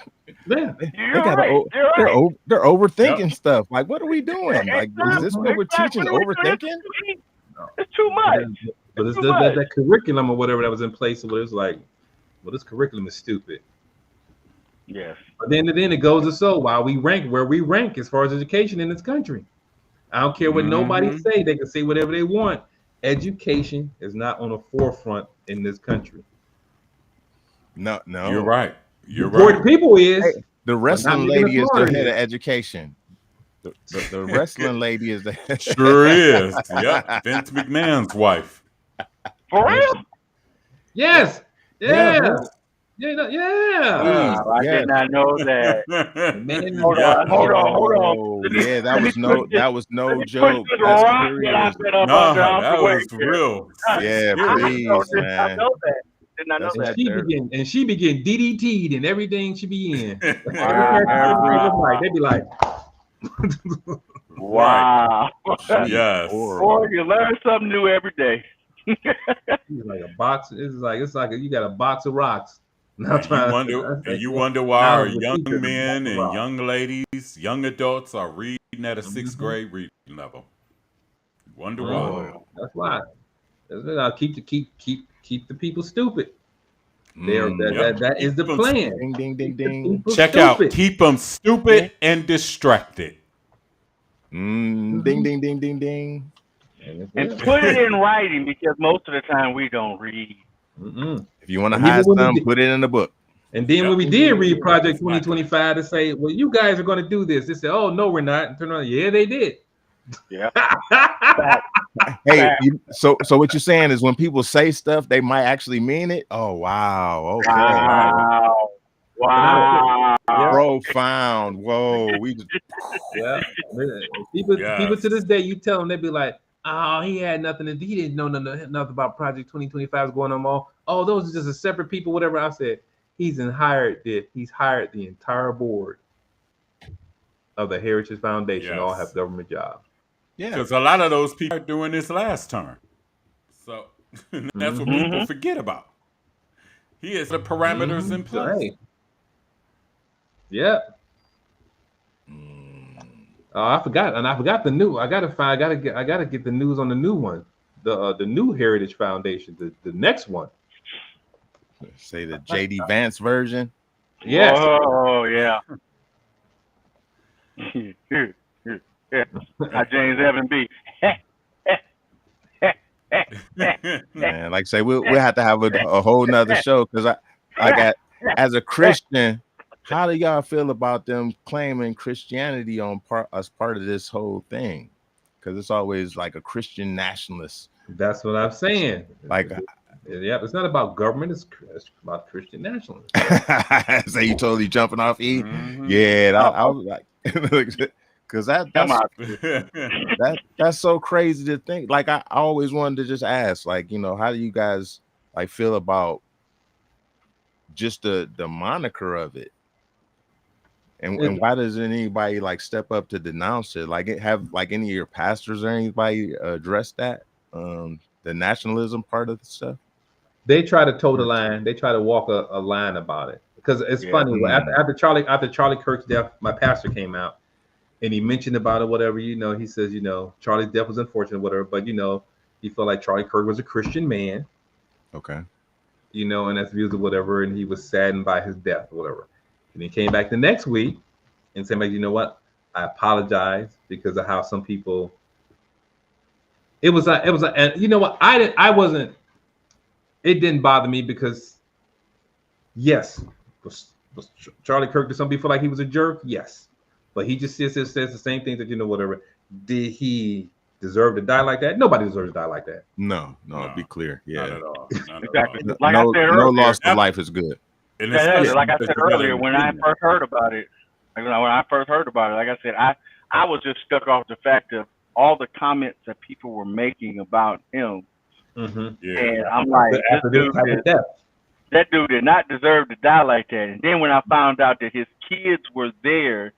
Yeah. They're overthinking stuff. Like, what are we doing? Like, is this what we're teaching? Overthinking? It's too much. But it's that curriculum or whatever that was in place, where it's like, well, this curriculum is stupid. Yes. But then it goes to so while we rank where we rank as far as education in this country. I don't care what nobody say. They can say whatever they want. Education is not on the forefront in this country. No. You're right. You're Important right. people is the wrestling lady is the head of education. The wrestling lady is the Sure is. Yep. Vince McMahon's wife. For real? Yes. Yeah. I did not know that. Man, Hold on. Yeah, that was no joke. That was real. Yeah, please, man. I know that. Did not know that. And she began DDT'd in everything she be in. They'd be like, wow. Yes. Boy, you learn something new every day. It's like a box. It's like you got a box of rocks. You wonder why our young men and young ladies, young adults are reading at a 6th grade reading level. You wonder why. That's why. Keep the people stupid. That is the plan. Ding, ding, ding, ding. Check out. Keep them stupid and distracted. Ding, ding, ding, ding, ding. And put it in writing, because most of the time we don't read. If you want to hide something, put it in the book. And then when we did read Project 2025 to say, well, you guys are going to do this, they said, oh, no, we're not. And turn around, yeah, they did. Yeah. Hey, so what you're saying is when people say stuff, they might actually mean it. Oh, wow. Okay. Wow. Profound. Whoa. We just people to this day, you tell them, they'd be like, oh, he had nothing to do. He didn't know nothing about Project 2025 is going on. Oh, those are just a separate people, whatever. I said, he's hired the entire board of the Heritage Foundation. All have government jobs. Yeah, because a lot of those people are doing this last term. So that's what people forget about. He has the parameters in place. Right. Yeah. I forgot the new. I gotta get the news on the new one. The new Heritage Foundation, the next one. Say the JD Vance version. Yes. Oh yeah. James Evan B. Man, like I say, we'll have to have a whole nother show, because I got, as a Christian, how do y'all feel about them claiming Christianity as part of this whole thing? Because it's always like a Christian nationalist. That's what I'm saying. Like, it's not about government. It's about Christian nationalism. So you totally jumping off E? Yeah, I was like, because that's so crazy to think. Like, I always wanted to just ask, like, how do you guys like feel about just the moniker of it? And why doesn't anybody like step up to denounce it? Like, have like any of your pastors or anybody address that? The nationalism part of the stuff? They try to toe the line. They try to walk a line about it, because it's funny. After Charlie Kirk's death, my pastor came out and he mentioned about it, whatever, he says, Charlie's death was unfortunate, whatever, but he felt like Charlie Kirk was a Christian man. Okay. And that's views of whatever, and he was saddened by his death or whatever. And he came back the next week and said, like, you know what? I apologize because of how some people. It was and you know what? I wasn't. It didn't bother me because, yes, was Charlie Kirk, did some people feel like he was a jerk? Yes, but he just says the same thing that, you know, whatever. Did he deserve to die like that? Nobody deserves to die like that. No, be clear. Yeah, not at all. Not Exactly. at all. Like I said no earlier, loss of life is good. And like I said earlier, when I I first heard about it, like I said, I was just stuck off the fact of all the comments that people were making about him, and I'm like, that dude did not deserve to die like that. And then when I found out that his kids were there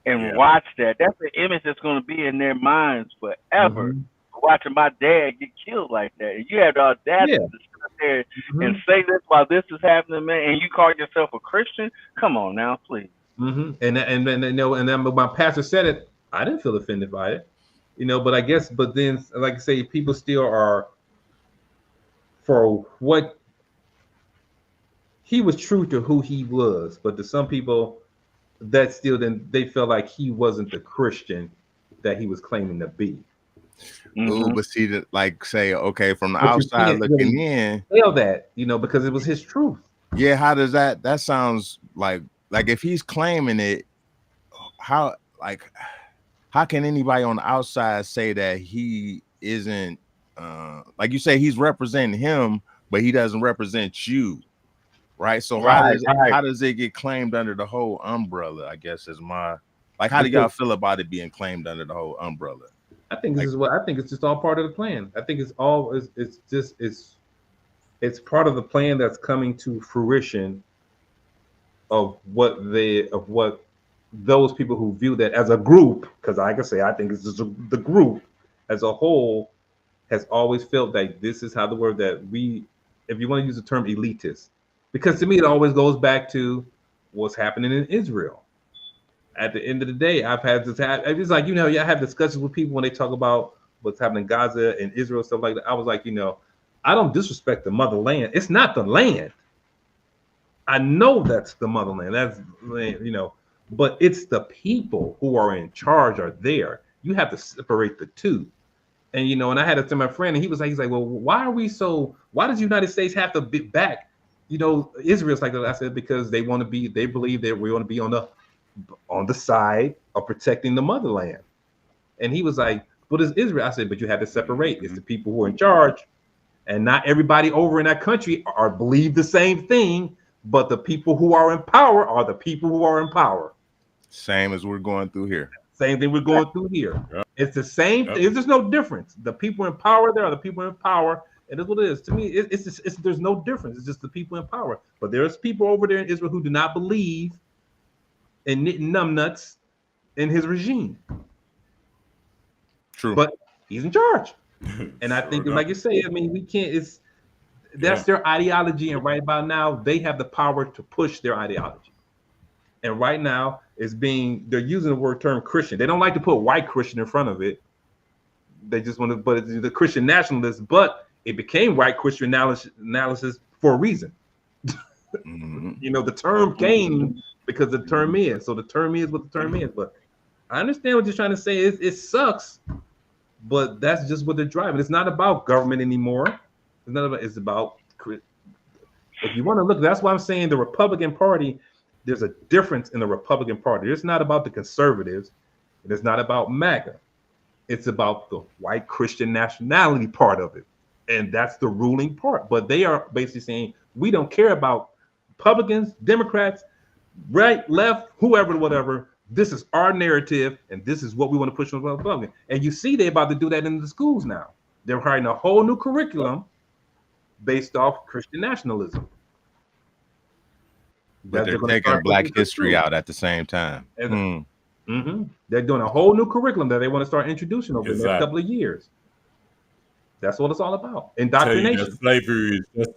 and watched that, that's the image that's going to be in their minds forever. Watching my dad get killed like that, and you had the audacity to sit there and say this while this is happening, man, and you call yourself a Christian? Come on now, please. And you know, and then my pastor said it. I didn't feel offended by it, you know. But I guess, but then, like I say, people still are for what he was true to who he was. But to some people, that still then they felt like he wasn't the Christian that he was claiming to be. Ooh, but see that, like, say, okay, from the outside looking in, feel that, you know, because it was his truth. Yeah, how does that sounds like if he's claiming it, how can anybody on the outside say that he isn't like you say he's representing him, but he doesn't represent you, right? So how does it get claimed under the whole umbrella? I guess is my how do y'all feel about it being claimed under the whole umbrella? I think this is what I think it's just all part of the plan. I think it's all it's part of the plan that's coming to fruition of what those people who view that as a group, because like I say, I think it's just the group as a whole has always felt like this is how the word that we, if you want to use the term elitist, because to me it always goes back to what's happening in Israel. At the end of the day, I've had this. It's like, you know, I have discussions with people when they talk about what's happening in Gaza and Israel, stuff like that. I was like, you know, I don't disrespect the motherland. It's not the land. I know that's the motherland. That's, you know, but it's the people who are in charge are there. You have to separate the two. And, you know, and I had it to my friend, and he's like, well, why does the United States have to be back, you know, Israel's like that? I said, because they believe that we want to be on the side of protecting the motherland. And he was like, what is Israel? I said, but you have to separate. It's the people who are in charge, and not everybody over in that country believe the same thing, but the people who are in power are the people who are in power. Same as we're going through here. Same thing we're going through here. Yep. It's the same. Yep. There's no difference. The people in power, there are the people in power. And that's what it is. To me, there's no difference. It's just the people in power. But there's people over there in Israel who do not believe in knitting numbnuts in his regime. True. But he's in charge. And I think, like you say, I mean, we can't, that's their ideology. And right about now, they have the power to push their ideology. And right now, they're using the term Christian. They don't like to put white Christian in front of it. They just want to, but it's the Christian nationalists, but it became white Christian analysis for a reason. You know, the term came because the term is. So the term is what the term is. But I understand what you're trying to say. It sucks, but that's just what they're driving. It's not about government anymore. It's about, if you want to look, that's why I'm saying the Republican Party, there's a difference in the Republican Party. It's not about the conservatives, and it's not about MAGA. It's about the white Christian nationality part of it. And that's the ruling part. But they are basically saying, we don't care about Republicans, Democrats, right, left, whoever, whatever. This is our narrative, and this is what we want to push on the Republican. And you see they're about to do that in the schools now. They're writing a whole new curriculum based off Christian nationalism. But they're taking Black history out at the same time. They're doing a whole new curriculum that they want to start introducing over the next couple of years. That's what it's all about. Indoctrination. Slavery is just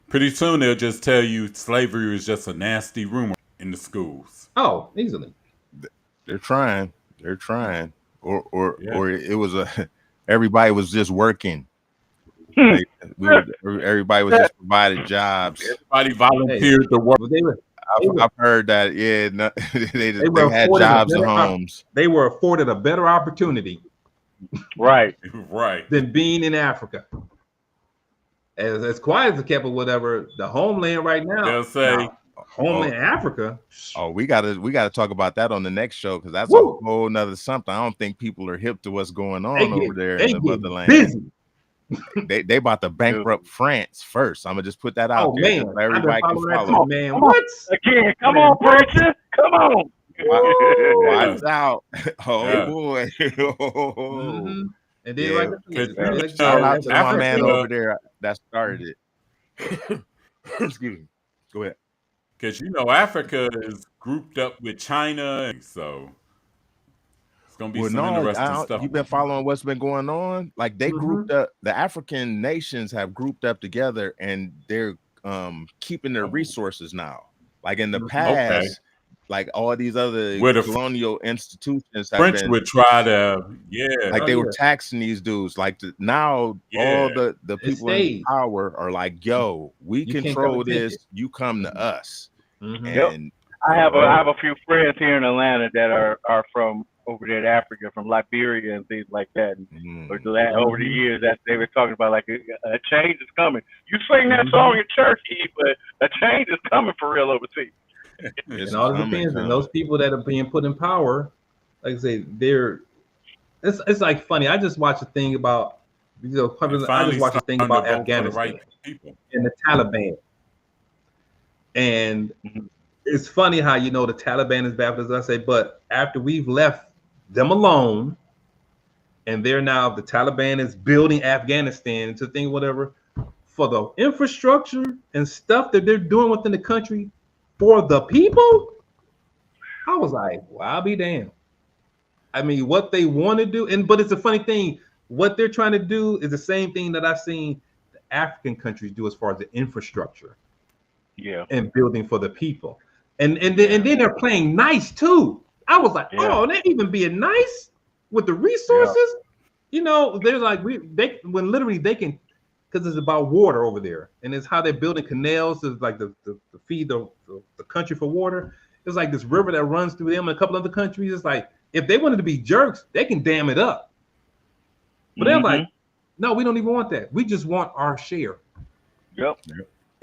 pretty soon they'll just tell you slavery is just a nasty rumor in the schools. Oh, easily. They're trying. Or it was everybody was just working. Everybody was just provided jobs. Everybody volunteered to work. I've heard that. Yeah, no, they were had afforded a jobs and better homes. They were afforded a better opportunity Right. Right. than being in Africa. As quiet as it kept or whatever, the homeland right now. They'll say homeland Africa. Oh, we gotta talk about that on the next show because that's Woo. a whole nother something. I don't think people are hip to what's going on They over there they in the get motherland. busy. They about to bankrupt France first. I'm gonna just put that out Oh there. man, So everybody can that follow. too, man. What? Again, come on, preacher. Come on. Watch out. Oh Yeah. boy. Mhm. And then Yeah. right Cause, Shout out to my Africa- man over there that started it. Excuse me. Go ahead. Because Africa is grouped up with China, so it's gonna be some interesting stuff. You've been following what's been going on. Like they grouped up. The African nations have grouped up together, and they're keeping their resources now. Like in the past, like all these other colonial institutions have French been, would try to, like they were taxing these dudes. Like now, all the people in power are like, "Yo, we control this. You come to us." And I have a few friends here in Atlanta that are from over there in Africa, from Liberia and things like that. And over the years, that they were talking about like a change is coming. You sing that song in church, but a change is coming for real overseas. And all it depends on those people that are being put in power. Like I say, it's like funny. I just watched a thing about I just watched a thing about Afghanistan and the Taliban. And it's funny how the Taliban is bad, as I say, but after we've left them alone, and the Taliban is building Afghanistan to think whatever for the infrastructure and stuff that they're doing within the country for the people. I was like, well, I'll be damned. I mean, what they want to do, but it's a funny thing. What they're trying to do is the same thing that I've seen the African countries do as far as the infrastructure. Yeah. And building for the people. And then they're playing nice too. I was like, oh, they're even being nice with the resources. They're like when literally they can, because it's about water over there, and it's how they're building canals to like to feed the country for water. It's like this river that runs through them and a couple other countries. It's like if they wanted to be jerks, they can dam it up. But they're like, no, we don't even want that. We just want our share. Yep.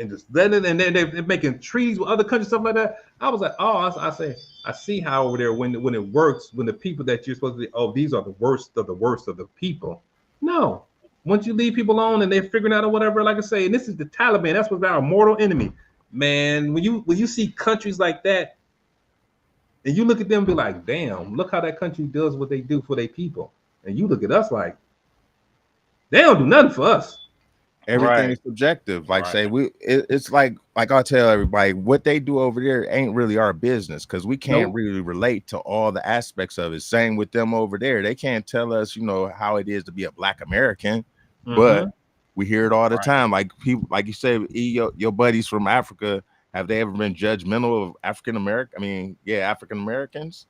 And just then they're making treaties with other countries, stuff like that. I was like, oh, I see how over there when it works, when the people that you're supposed to be, oh, these are the worst of the people. No, once you leave people alone and they're figuring out or whatever, like I say, and this is the Taliban. That's what's our mortal enemy, man. When you see countries like that, and you look at them and be like, damn, look how that country does what they do for their people, and you look at us like, they don't do nothing for us. Everything is subjective. Like say it's like I'll tell everybody what they do over there ain't really our business because we can't really relate to all the aspects of it. Same with them over there. They can't tell us, how it is to be a Black American, but we hear it all the time. Like people, like you say, your buddies from Africa, have they ever been judgmental of African American? I mean, African Americans.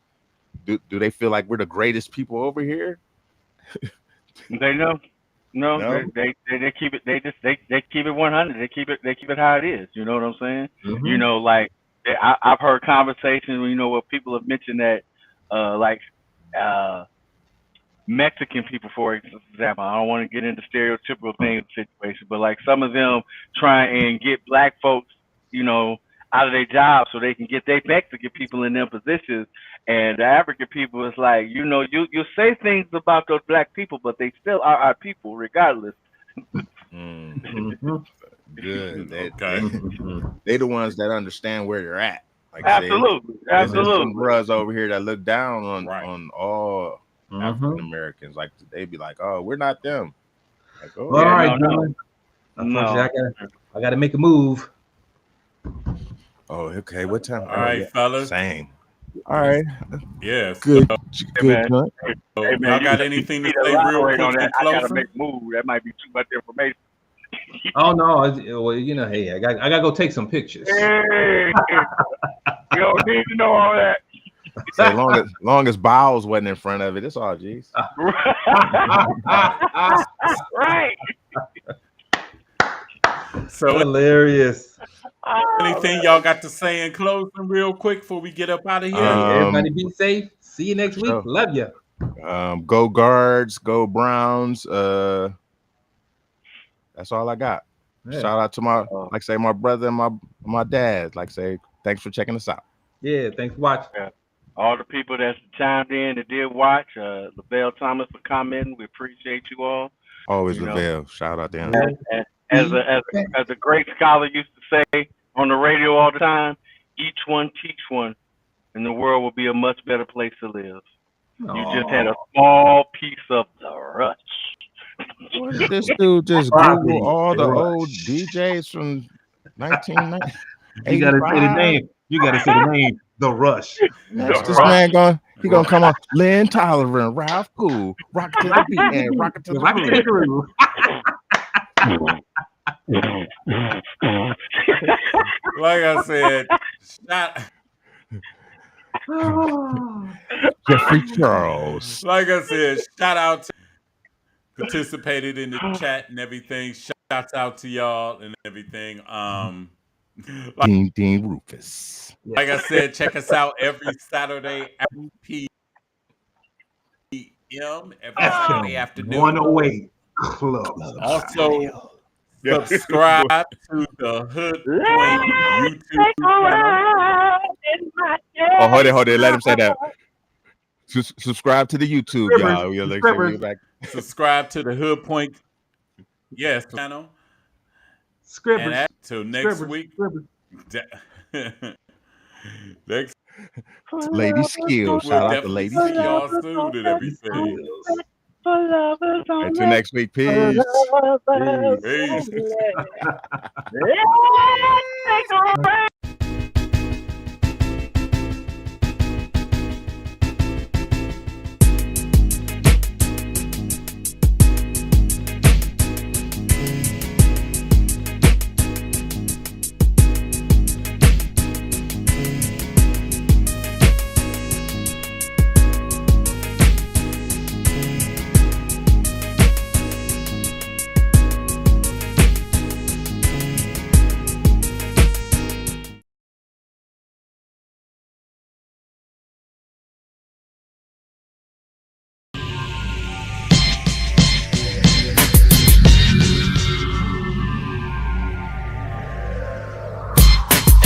Do they feel like we're the greatest people over here? They know. No, they keep it. They keep it 100. They keep it how it is. You know what I'm saying? Like I've heard conversations. Where people have mentioned that, Mexican people, for example. I don't want to get into stereotypical things situation, but like some of them try and get Black folks, out of their jobs so they can get their Mexican people in their positions. And the African people is like, you say things about those Black people, but they still are our people regardless. Good. They the ones that understand where they're at. Like absolutely. There's some bros over here that look down on all African Americans. Like they be like, oh, we're not them. Like, oh, all right, I got to make a move. Oh, okay. What time? All right, fellas. Same. All right. Yes. Good. Hey, so, y'all got anything to say real quick? I gotta make a move. That might be too much information. Oh no! Well, hey, I got to go take some pictures. Hey, you don't need to know all that. So long as Bowles wasn't in front of it, it's all G's. Right. So hilarious. Anything y'all got to say in closing real quick before we get up out of here? Everybody be safe. See you next week. Sure. Love you. Go Guards, go Browns. That's all I got. Yeah. Shout out to my brother and my dad. Thanks for checking us out. Yeah, thanks for watching. Yeah. All the people that's chimed in that did watch, LaBelle Thomas for commenting. We appreciate you all. Always Lavelle. Shout out to him. As a great scholar used to say on the radio all the time, each one teach one, and the world will be a much better place to live. You just had a small piece of the rush. What did this dude just Google all the old DJs from 1990? You gotta say the name. You gotta say the name. The Rush. This man gonna come on. Lynn Tolerant, Ralph Cool, Rock to the beat, and Rock to the groove. Like I said, Jeffrey Charles. Like I said, shout out to participated in the chat and everything. Shouts out to y'all and everything. Dean Rufus. Like I said, check us out every Saturday at 2 p.m. every Saturday afternoon. 108 Club. Also, subscribe to the Hood Point YouTube channel. Oh, hold it. Let him say that. Subscribe to the YouTube, y'all. We're back. Subscribe to the Hood Point channel. Scribbers. Till next week. Next Lady Skills. Shout out to Lady see y'all Skills. soon and everything. Until next week. Peace. Peace.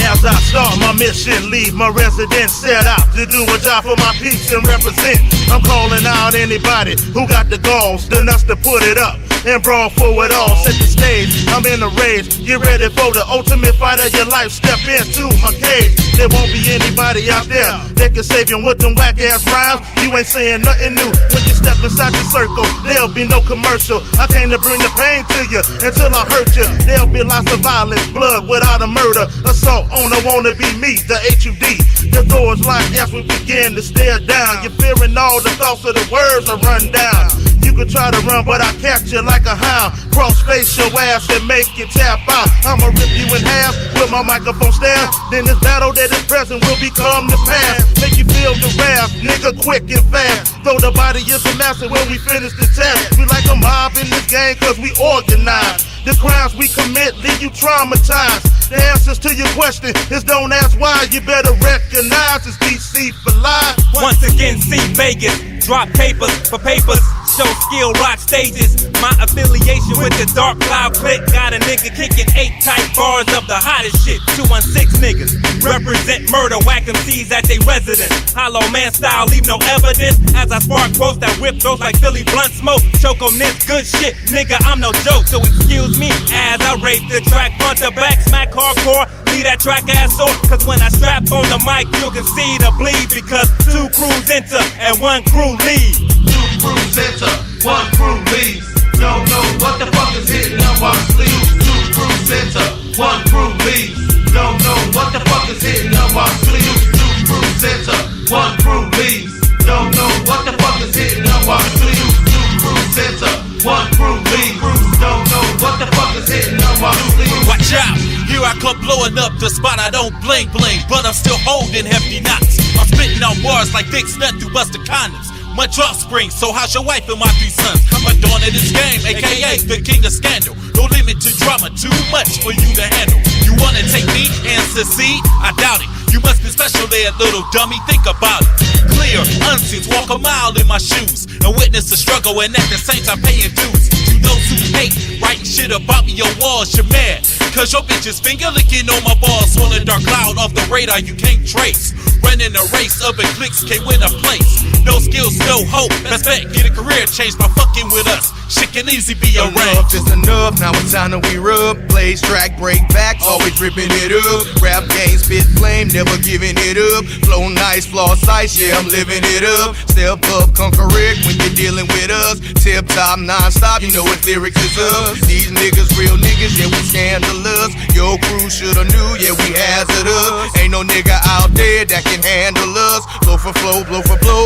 As I start my mission, leave my residence, set out to do a job for my peace and represent. I'm calling out anybody who got the balls, the nuts to put it up and brawl for it all. Set the stage, I'm in a rage. Get ready for the ultimate fight of your life. Step into my cage. There won't be anybody out there that can save you with them whack ass rhymes. You ain't saying nothing new when you step inside the circle. There'll be no commercial. I came to bring the pain to you until I hurt you. There'll be lots of violence, blood without a murder. Assault on a wanna be me, the HUD. The doors locked as we begin to stare down. You're fearing all the thoughts of the words are run down. You can try to run, but I catch you like a hound. Cross-face your ass and make you tap out. I'ma rip you in half with my microphone stand. Then this battle that is present will become the past. Make you feel the wrath, nigga, quick and fast. Though the body is a master when we finish the task. We like a mob in this game cause we organize. The crimes we commit leave you traumatized. The answers to your question is don't ask why. You better recognize it's DC for life. Once again, see Vegas. Drop papers for papers. Show skill, rock stages. My affiliation with the Dark Cloud Click got a nigga kicking 8 tight bars of the hottest shit. 216 niggas represent murder, whack MCs at they residence. Hollow man style, leave no evidence. As I spark quotes that whip those like Philly blunt smoke. Choke on this good shit, nigga, I'm no joke. So excuse me as I rape the track front to back, smack hardcore. Leave that track ass on, cause when I strap on the mic, you can see the bleed. Because 2 crews enter and 1 crew leave. 2 crews enter, 1 crew leaves. Don't know what the fuck is hitting up our sleeves. 2 crews enter, 1 crew leaves. Don't know what the fuck is hitting up our sleeves. 2 crews enter, 1 crew leaves. Don't know what the fuck is hitting up our sleeves. 2 crews enter, 1 crew leaves. Don't know what the fuck is hitting up our sleeves. Watch out, here I come blowing up the spot. I don't bling bling, but I'm still holding hefty knots. I'm spitting on bars like Dick Smith through busted condoms. Much offspring, so how's your wife and my 3 sons? I'm a dawn of this game, aka the king of scandal. No limit to drama, too much for you to handle. You wanna take me and succeed? I doubt it. You must be special there, little dummy, think about it. Clear, unseen, walk a mile in my shoes and witness the struggle and at the same time paying dues. To those who hate, writing shit about me on walls, you're mad. Cause your bitch is finger licking on my balls. Full of dark cloud off the radar you can't trace. Running a race, other clicks can't win a place. No skills, no hope, best bet, get a career change by fucking with us. Shit can easy be arranged. Enough is enough, now it's time to we rub. Blaze track, break back, always ripping it up. Rap game, spit flame, never giving it up. Flow nice, floss ice, yeah, I'm living it up. Step up, come correct when you're dealing with us. Tip top, non-stop, you know what lyrics is up. These niggas, real niggas, yeah, we scandalous. Your crew shoulda knew, yeah, we hazardous. Ain't no nigga out there that can handle us. Blow for flow,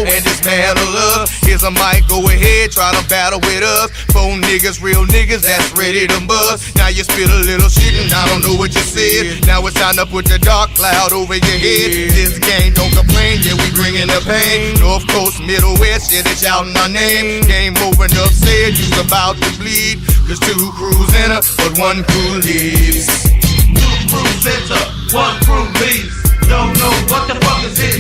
and dismantle us. Here's a mic, go ahead, try to battle with us. Four niggas, real niggas, that's ready to bust. Now you spit a little shit and I don't know what you said. Now it's time to put the dark cloud over your head. This game don't complain, yeah, we bringing the pain. North Coast, Middle West, yeah, they shouting our name. Game over, enough said, you's about to bleed. Cause two crews enter, but one crew leaves. Two crews enter, one crew leaves. Don't know what the fuck is it.